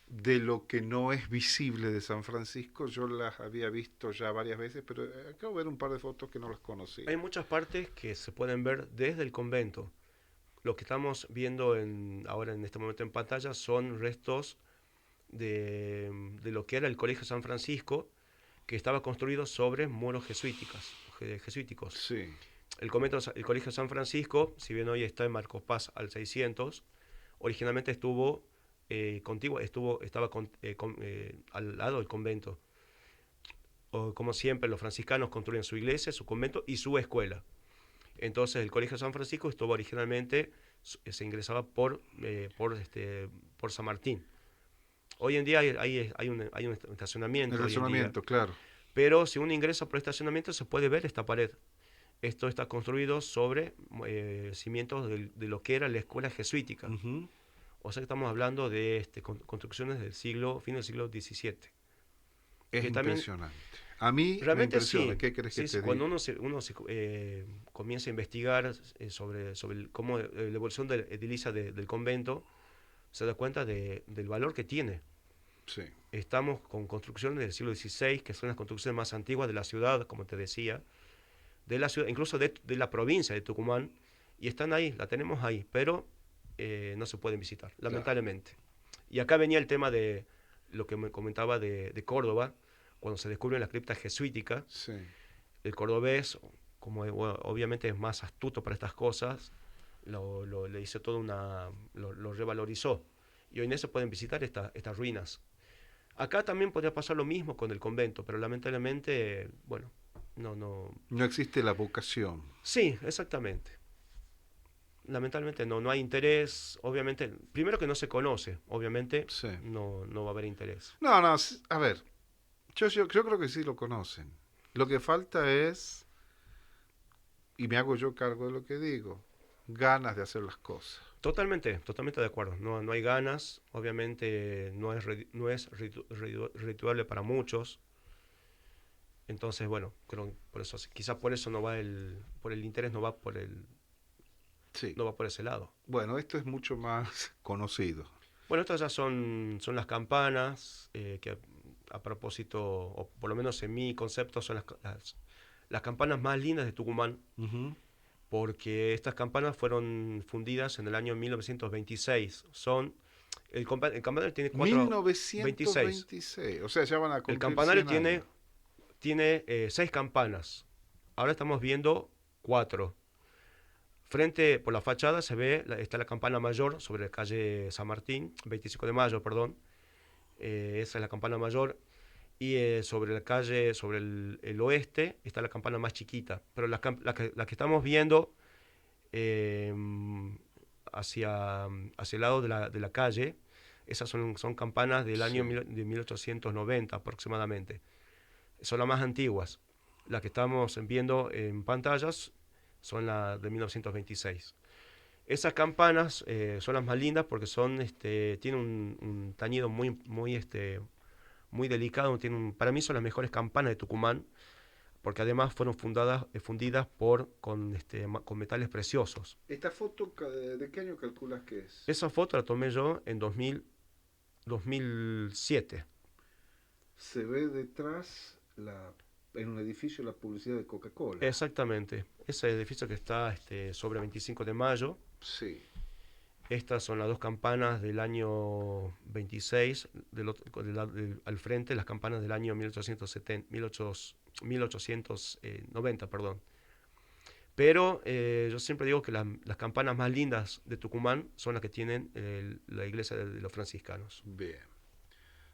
de lo que no es visible de San Francisco, yo las había visto ya varias veces, pero acabo de ver un par de fotos que no las conocía. Hay muchas partes que se pueden ver desde el convento. Lo que estamos viendo ahora en este momento en pantalla son restos de lo que era el Colegio San Francisco, que estaba construido sobre muros jesuíticos. Sí. El Colegio San Francisco, si bien hoy está en Marcos Paz al 600, originalmente estuvo contigua, estaba al lado del convento. Como siempre, los franciscanos construyen su iglesia, su convento y su escuela. Entonces, el Colegio San Francisco estuvo originalmente, se ingresaba por San Martín. Hoy en día hay un estacionamiento. El Hoy en día, razonamiento, claro. pero si uno ingresa por estacionamiento se puede ver esta pared. Esto está construido sobre cimientos de lo que era la escuela jesuítica. Ujú. O sea que estamos hablando de construcciones del fin del siglo XVII. Es Que también, impresionante. A mí me realmente impresiona. sí, ¿Qué crees que sí, sí, te cuando diga? uno comienza a investigar sobre cómo la evolución de edilicia del convento, se da cuenta del valor que tiene. Sí. Estamos con construcciones del siglo XVI, que son las construcciones más antiguas de la ciudad, como te decía, de la ciudad, incluso de la provincia de Tucumán, y están ahí, la tenemos ahí, pero no se pueden visitar, Claro. lamentablemente. Y acá venía el tema de lo que me comentaba de Córdoba, cuando se descubre la cripta jesuítica. Sí. El cordobés, como bueno, obviamente es más astuto para estas cosas, le hizo lo revalorizó. Y hoy en día se pueden visitar estas ruinas. Acá también podría pasar lo mismo con el convento, pero lamentablemente, bueno, no. No existe la vocación. Sí, exactamente. Lamentablemente no hay interés, obviamente, primero que no se conoce, obviamente Sí. no va a haber interés. No, no, a ver, yo creo que sí lo conocen. Lo que falta es, y me hago yo cargo de lo que digo, ganas de hacer las cosas. Totalmente de acuerdo. No hay ganas, obviamente no es para muchos. Entonces, bueno, creo por eso, quizá por eso por el interés Sí. no va por ese lado. Bueno, esto es mucho más conocido. Bueno, estas ya son las campanas, que a propósito, o por lo menos en mi concepto, son las campanas más lindas de Tucumán, Ujú. porque estas campanas fueron fundidas en el año 1926. El campanario tiene 26. 1926, o sea, ya van a El cumplir campanario 100 años. tiene 6 campanas. Ahora estamos viendo 4. Frente, por la fachada, está la campana mayor sobre la calle San Martín, 25 de mayo, perdón. Esa es la campana mayor. Y sobre la calle, sobre el oeste, está la campana más chiquita. Pero la que estamos viendo eh, hacia el lado de la calle, esas son campanas del Sí. año de 1890 aproximadamente. Son las más antiguas. Las que estamos viendo en pantallas son las de 1926. Esas campanas son las más lindas porque tienen un tañido muy delicado. Para mí son las mejores campanas de Tucumán porque además fueron fundidas con metales preciosos. ¿Esta foto de qué año calculas que es? Esa foto la tomé yo en 2007. Se ve detrás en un edificio la publicidad de Coca-Cola. Exactamente. Ese edificio que está sobre 25 de mayo. Sí. Estas son las dos campanas del año 26, al frente las campanas del año 1890, perdón. Pero yo siempre digo que las campanas más lindas de Tucumán son las que tienen la iglesia de los franciscanos. Bien.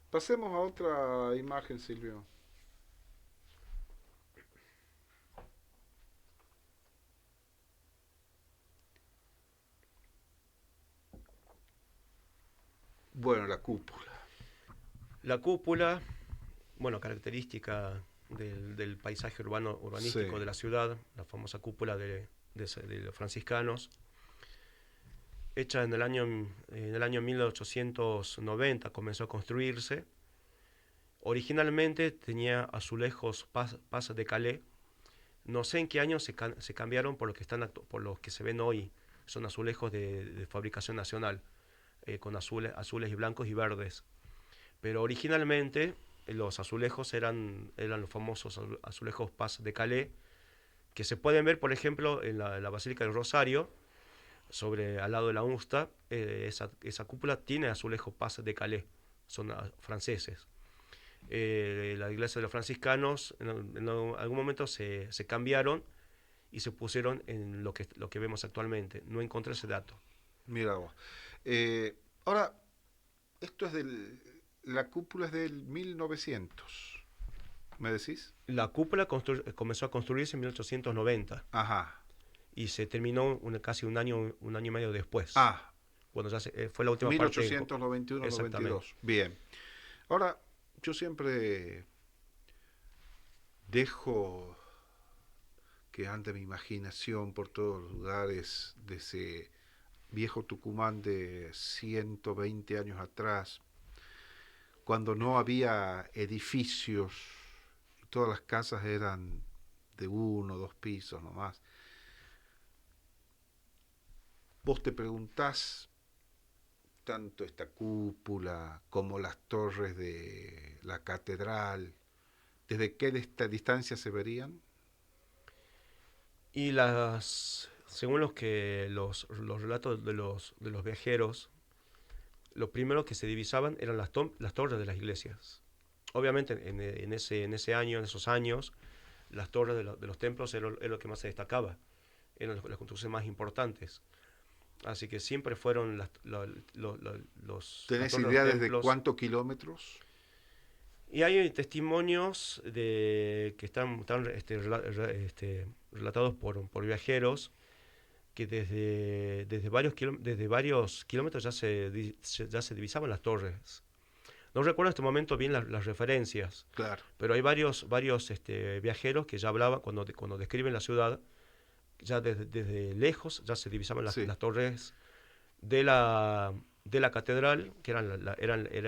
Pasemos a otra imagen, Silvio. Bueno, la cúpula. La cúpula, bueno, característica del paisaje urbanístico Sí. de la ciudad, la famosa cúpula de los franciscanos, hecha en el año 1890, comenzó a construirse. Originalmente tenía azulejos Pas de Calais. No sé en qué año se cambiaron por los que se ven hoy. Son azulejos de fabricación nacional, con azules y blancos y verdes. Pero originalmente los azulejos eran los famosos azulejos Pas de Calais, que se pueden ver, por ejemplo, en la Basílica del Rosario, al lado de la Usta. Esa cúpula tiene azulejos Pas de Calais, son franceses. La iglesia de los franciscanos en algún momento se cambiaron y se pusieron en lo que vemos actualmente. No encontré ese dato. Mira vos. Ahora, Esto es la cúpula es del 1900, ¿me decís? La cúpula comenzó a construirse en 1890 Ajá. y se terminó casi un año y medio después, Ah, cuando ya fue la última parte. 1891-92. Exactamente. Bien. Ahora, yo siempre dejo que ande mi imaginación por todos los lugares de ese viejo Tucumán de 120 años atrás, cuando no había edificios y todas las casas eran de uno o dos pisos nomás. Vos te preguntás tanto esta cúpula como las torres de la catedral, ¿desde qué distancia se verían? Y según los relatos de los viajeros, lo primero que se divisaban eran las torres de las iglesias. Obviamente en ese año, en esos años, las torres de los templos era lo que más se destacaba, eran las construcciones más importantes. Así que siempre fueron las ¿Tenés torres de los idea desde templos. cuántos kilómetros? Y hay testimonios que están relatados por viajeros que desde varios kilómetros ya se divisaban las torres. No recuerdo en este momento bien las referencias, Claro, pero hay varios viajeros que ya hablaban, cuando describen la ciudad, ya desde lejos ya se divisaban sí, las torres de de la catedral, que era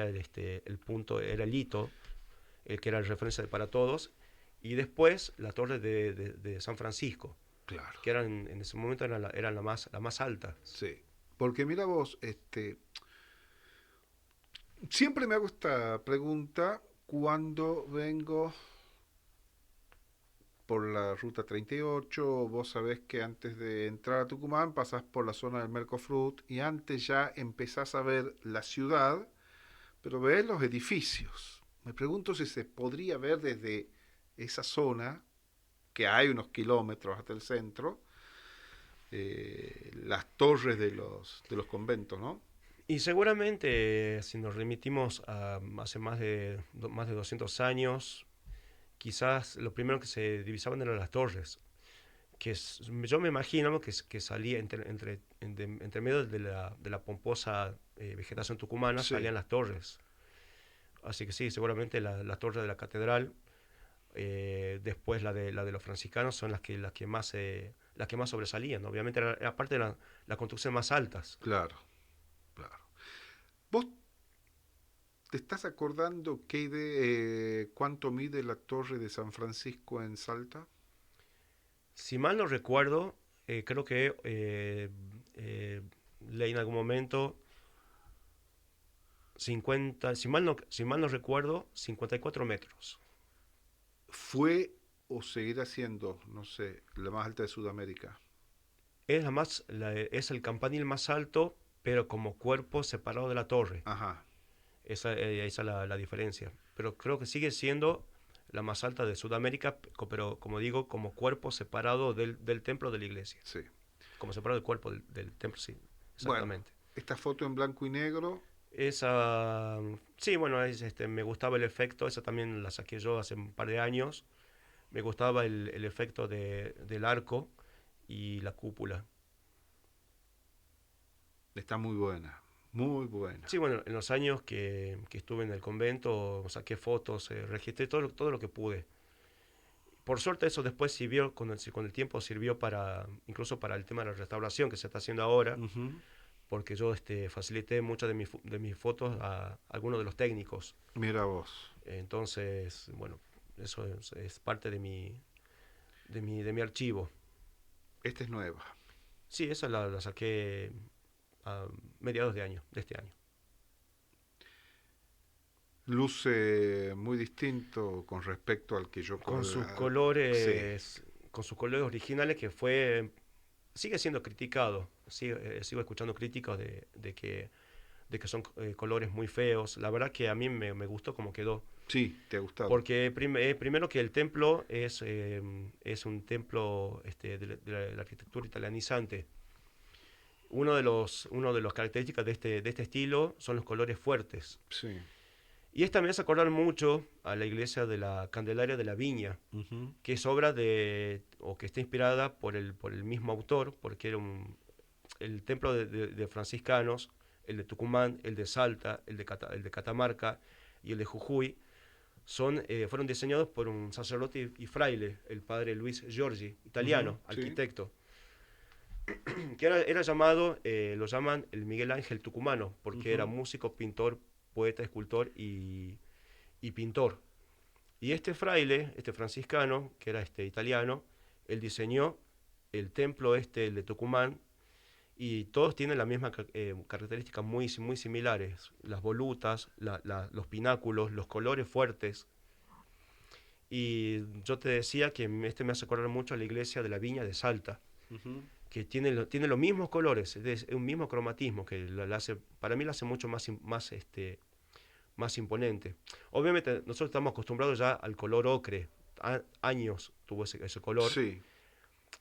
el punto, era el hito, el que era referencia para todos, y después la torre de San Francisco, claro, que en ese momento eran la más alta. sí. Porque mira vos, siempre me hago esta pregunta cuando vengo por la ruta 38. Vos sabés que antes de entrar a Tucumán pasás por la zona del Mercofrut y antes ya empezás a ver la ciudad, pero ves los edificios. Me pregunto si se podría ver desde esa zona, que hay unos kilómetros hasta el centro, las torres de los conventos, ¿no? Y seguramente, si nos remitimos a hace más de 200 años, quizás lo primero que se divisaban eran las torres, yo me imagino que salía entre medio de la pomposa vegetación tucumana, Sí, salían las torres. Así que sí, seguramente la torre de la catedral, después la de los franciscanos son las que más sobresalían. Obviamente era parte de las construcciones más altas. claro, claro. ¿Vos te estás acordando cuánto mide la torre de San Francisco en Salta? Si mal no recuerdo, creo que leí en algún momento 50, si mal no recuerdo, 54 metros. Fue o seguirá siendo, no sé, la más alta de Sudamérica. Es el campanil más alto, pero como cuerpo separado de la torre. Ajá, Esa es la diferencia. Pero creo que sigue siendo la más alta de Sudamérica, pero como digo, como cuerpo separado del templo de la iglesia. sí. Como separado del cuerpo del templo, sí, Bueno, exactamente. esta foto en blanco y negro, Esa, sí, bueno, me gustaba el efecto, esa también la saqué yo hace un par de años. Me gustaba el efecto del arco y la cúpula. está muy buena, muy buena. Sí, bueno, en los años que estuve en el convento saqué fotos, registré todo lo que pude. Por suerte eso después sirvió, con el tiempo sirvió incluso para el tema de la restauración que se está haciendo ahora, Ujú. porque yo facilité muchas de mis fotos a algunos de los técnicos. Mira vos, Entonces, bueno, eso es parte de mi archivo. esta es nueva. Sí, esa la saqué a mediados de este año. Luce muy distinto con respecto al que yo... Con sus Sí, colores, con sus colores originales sigue siendo criticado. Sigo escuchando críticos de que son colores muy feos. La verdad que a mí me gustó como quedó. sí, te ha gustado. Porque primero que el templo es un templo de la arquitectura italianizante. Uno de los características de este estilo son los colores fuertes. Sí. Y esta me hace acordar mucho a la iglesia de la Candelaria de la Viña, Ujú. que es obra o que está inspirada por el mismo autor, porque era el templo de franciscanos, el de Tucumán, el de Salta, el de Catamarca y el de Jujuy, fueron diseñados por un sacerdote y fraile, el padre Luis Giorgi, Ujú, italiano, sí. arquitecto, que era lo llaman el Miguel Ángel tucumano, porque era Ujú. músico, pintor, poeta, escultor y pintor. Y este fraile, este franciscano, que era italiano, él diseñó el templo el de Tucumán, y todos tienen la misma características muy similares. Las volutas, los pináculos, los colores fuertes. Y yo te decía que me hace acordar mucho a la iglesia de la Viña de Salta, Ujú. que tiene los mismos colores, es un mismo cromatismo que para mí la hace mucho más imponente. Obviamente nosotros estamos acostumbrados ya al color ocre, años tuvo ese color, Sí.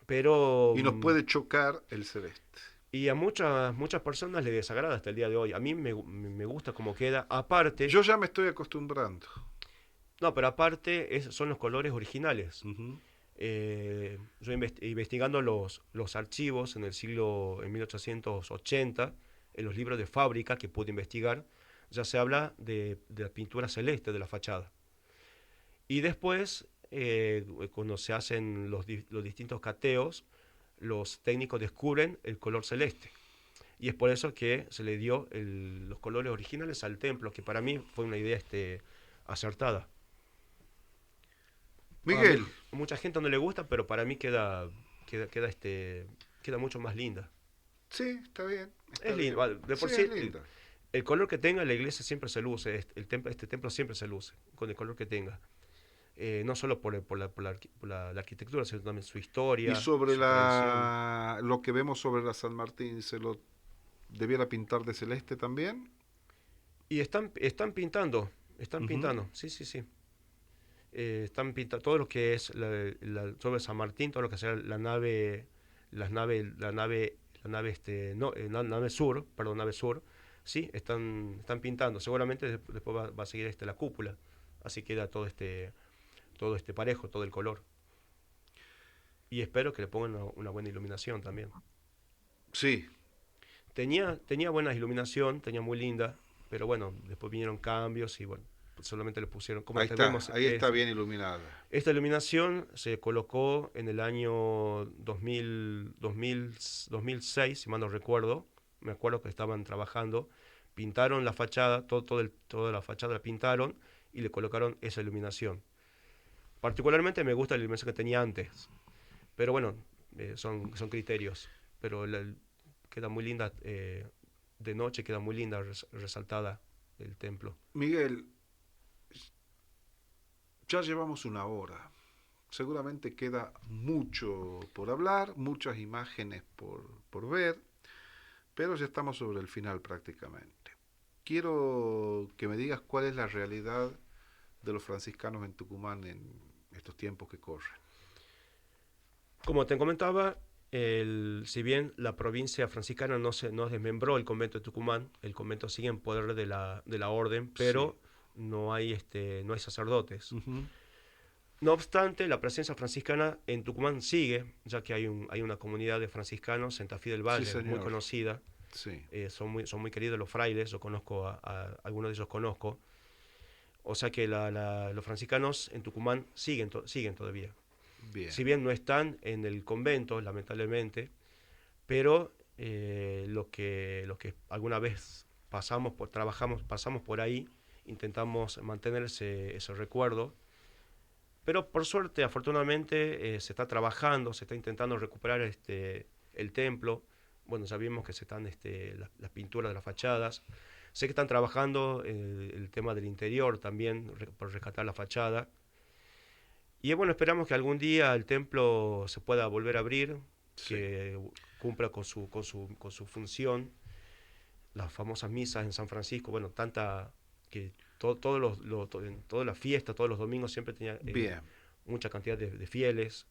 pero Y nos puede chocar el celeste. y a muchas personas les desagrada hasta el día de hoy. A mí me gusta cómo queda. Aparte, Yo ya me estoy acostumbrando. no, pero aparte son los colores originales. Ujú. Yo investigando los archivos en 1880, en los libros de fábrica que pude investigar, ya se habla de la pintura celeste de la fachada. Y después, cuando se hacen los distintos cateos, los técnicos descubren el color celeste. Y es por eso que se le dio los colores originales al templo, que para mí fue una idea acertada. Miguel, Mucha gente no le gusta, pero para mí queda mucho más linda. sí, está bien, está Es bien. lindo, de Sí, por sí, es linda. el color que tenga la iglesia siempre se luce, este templo siempre se luce, con el color que tenga. No solo por la arquitectura, sino también su Y historia, sobre su tradición. lo que vemos sobre la San Martín, ¿se lo debiera pintar de celeste también? Y están Ujú. pintando, sí, sí, sí. Están pintando todo lo que es sobre San Martín, todo lo que sea las nave, la nave no, nave sur, perdón, nave sur, sí, están pintando. Seguramente después va a seguir la cúpula, así queda todo este parejo, todo el color. Y espero que le pongan una buena iluminación también. Sí. Tenía buena iluminación, tenía muy linda, pero bueno, después vinieron cambios y bueno, solamente le pusieron, como vemos, Ahí está bien iluminada. esta iluminación se colocó en el año 2006, si mal no recuerdo. Me acuerdo que estaban trabajando, pintaron la fachada, toda la fachada la pintaron y le colocaron esa iluminación. Particularmente me gusta la iluminación que tenía antes, pero bueno, son criterios. Pero queda muy linda, de noche queda muy linda, resaltada el templo. Miguel, ya llevamos una hora. Seguramente queda mucho por hablar, muchas imágenes por ver, pero ya estamos sobre el final prácticamente. Quiero que me digas cuál es la realidad de los franciscanos en Tucumán en estos tiempos que corren. Como te comentaba, si bien la provincia franciscana no desmembró el convento de Tucumán, el convento sigue en poder de la orden, Sí. pero no hay sacerdotes. Ujú. No obstante, la presencia franciscana en Tucumán sigue, ya que hay una comunidad de franciscanos, Santa Fe del Sí, Valle, muy señor. conocida. Sí. Son muy queridos los frailes, yo conozco algunos de ellos conozco. O sea que los franciscanos en Tucumán siguen todavía. Bien. Si bien no están en el convento, lamentablemente, pero los que alguna vez pasamos por ahí, intentamos mantener ese recuerdo. Pero por suerte, afortunadamente, se está trabajando, se está intentando recuperar el templo. Bueno, ya vimos que se están las pinturas de las fachadas. Sé que están trabajando el tema del interior también, por rescatar la fachada. Y bueno, esperamos que algún día el templo se pueda volver a abrir, Sí. que cumpla con su función. Las famosas misas en San Francisco, bueno, que en todas las fiestas, todos los domingos siempre tenía Bien. mucha cantidad de fieles.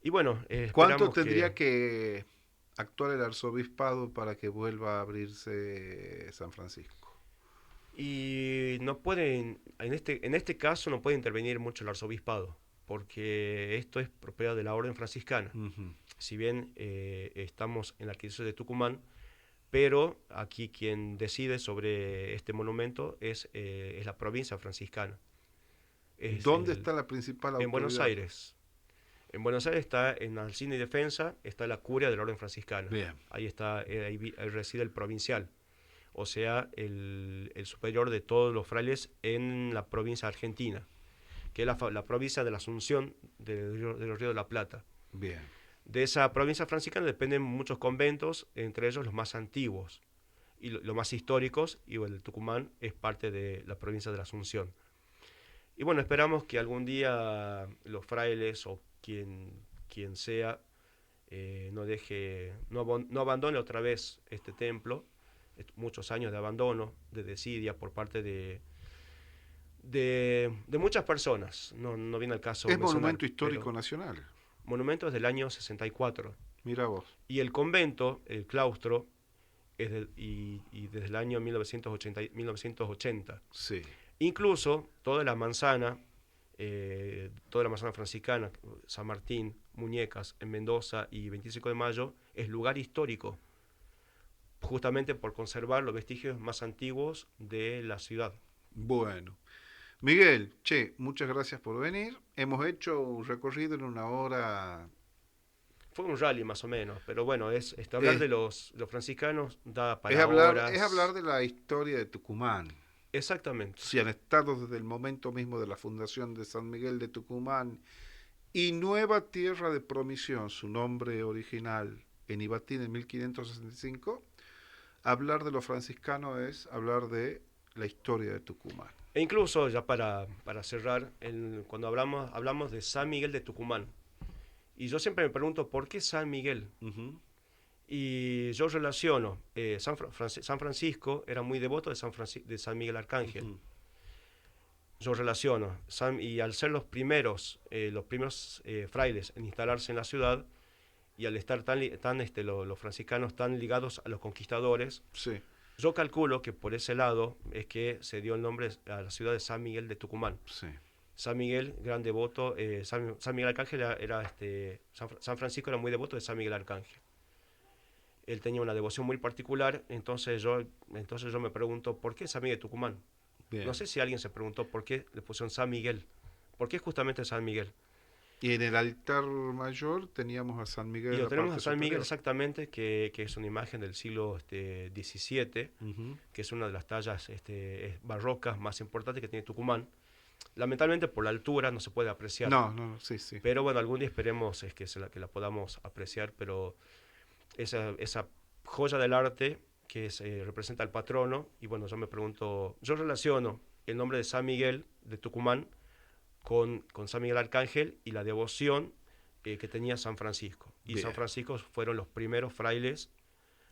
Y bueno, ¿Cuánto esperamos tendría que que actuar el arzobispado para que vuelva a abrirse San Francisco? Y no pueden, en este caso no puede intervenir mucho el arzobispado, porque esto es propiedad de la orden franciscana. Ujú. Si bien estamos en la arquidiócesis de Tucumán, pero aquí quien decide sobre este monumento es la provincia franciscana. Es ¿Dónde está la principal en Buenos autoridad? Aires. En Buenos Aires está en Alcina y Defensa, está la curia de la orden franciscana. Bien, Ahí está, ahí reside el provincial, o sea, el superior de todos los frailes en la provincia argentina, que es la provincia de la Asunción de los Ríos de la Plata. bien. De esa provincia franciscana dependen muchos conventos, entre ellos los más antiguos y los más históricos, y bueno, el Tucumán es parte de la provincia de la Asunción. Y bueno, esperamos que algún día los frailes o quien sea no abandone otra vez este templo. Muchos años de abandono, de desidia por parte de muchas personas. No viene al caso Es mencionar, monumento histórico pero nacional. monumento es del año 64. Mira vos. Y el convento, el claustro, y desde el año 1980. Sí. Incluso toda la manzana franciscana, San Martín, Muñecas, en Mendoza y 25 de Mayo, es lugar histórico, justamente por conservar los vestigios más antiguos de la ciudad. Bueno. Miguel, che, muchas gracias por venir. Hemos hecho un recorrido en una hora. Fue un rally más o menos, pero bueno, hablar eh, de los franciscanos da es para hablar, es hablar horas. de la historia de Tucumán. Exactamente. Si han estado desde el momento mismo de la fundación de San Miguel de Tucumán y Nueva Tierra de Promisión, su nombre original, en Ibatín en 1565, hablar de los franciscanos es hablar de la historia de Tucumán. E incluso, ya para cerrar, cuando hablamos de San Miguel de Tucumán, y yo siempre me pregunto, ¿por qué San Miguel? Uh-huh. Y yo relaciono, San Francisco era muy devoto de San Miguel Arcángel. Uh-huh. Yo relaciono, y al ser los primeros frailes en instalarse en la ciudad, y al estar los franciscanos tan ligados a los conquistadores, Sí, yo calculo que por ese lado es que se dio el nombre a la ciudad de San Miguel de Tucumán. sí. San Miguel, gran devoto, San Miguel Arcángel San Francisco era muy devoto de San Miguel Arcángel. Él tenía una devoción muy particular, entonces yo me pregunto, ¿por qué San Miguel de Tucumán? Bien. No sé si alguien se preguntó por qué le pusieron San Miguel. ¿Por qué justamente San Miguel? Y en el altar mayor teníamos a San Miguel Y en lo la tenemos parte a San Miguel superior. exactamente, que es una imagen del siglo XVII, Uh-huh. que es una de las tallas barrocas más importantes que tiene Tucumán. Lamentablemente por la altura no se puede apreciar, No, no, sí, sí. pero bueno, algún día esperemos que la podamos apreciar, pero esa joya del arte representa al patrono, y bueno, yo relaciono el nombre de San Miguel de Tucumán con San Miguel Arcángel y la devoción que tenía San Francisco. Y Bien, San Francisco fueron los primeros frailes,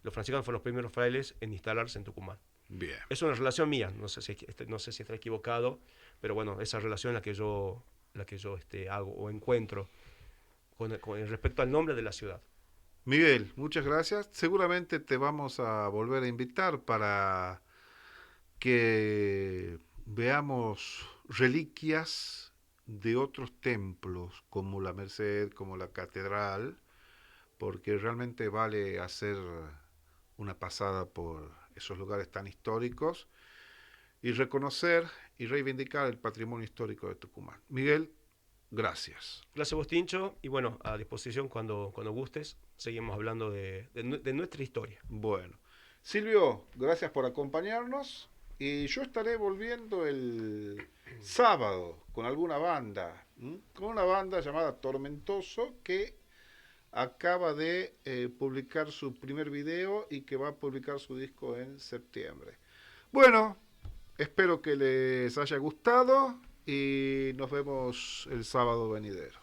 los franciscanos fueron los primeros frailes en instalarse en Tucumán. bien. Es una relación mía, no sé si está equivocado, pero bueno, esa relación es la que yo hago o encuentro con respecto al nombre de la ciudad. Miguel, muchas gracias. Seguramente te vamos a volver a invitar para que veamos reliquias de otros templos, como la Merced, como la Catedral, porque realmente vale hacer una pasada por esos lugares tan históricos y reconocer y reivindicar el patrimonio histórico de Tucumán. Miguel, gracias. Gracias vos, Tincho, y bueno, a disposición cuando gustes, seguimos hablando de nuestra historia. Bueno, Silvio, gracias por acompañarnos y yo estaré volviendo el sábado con alguna banda, con una banda llamada Tormentoso que acaba de publicar su primer video y que va a publicar su disco en septiembre. Bueno, espero que les haya gustado y nos vemos el sábado venidero.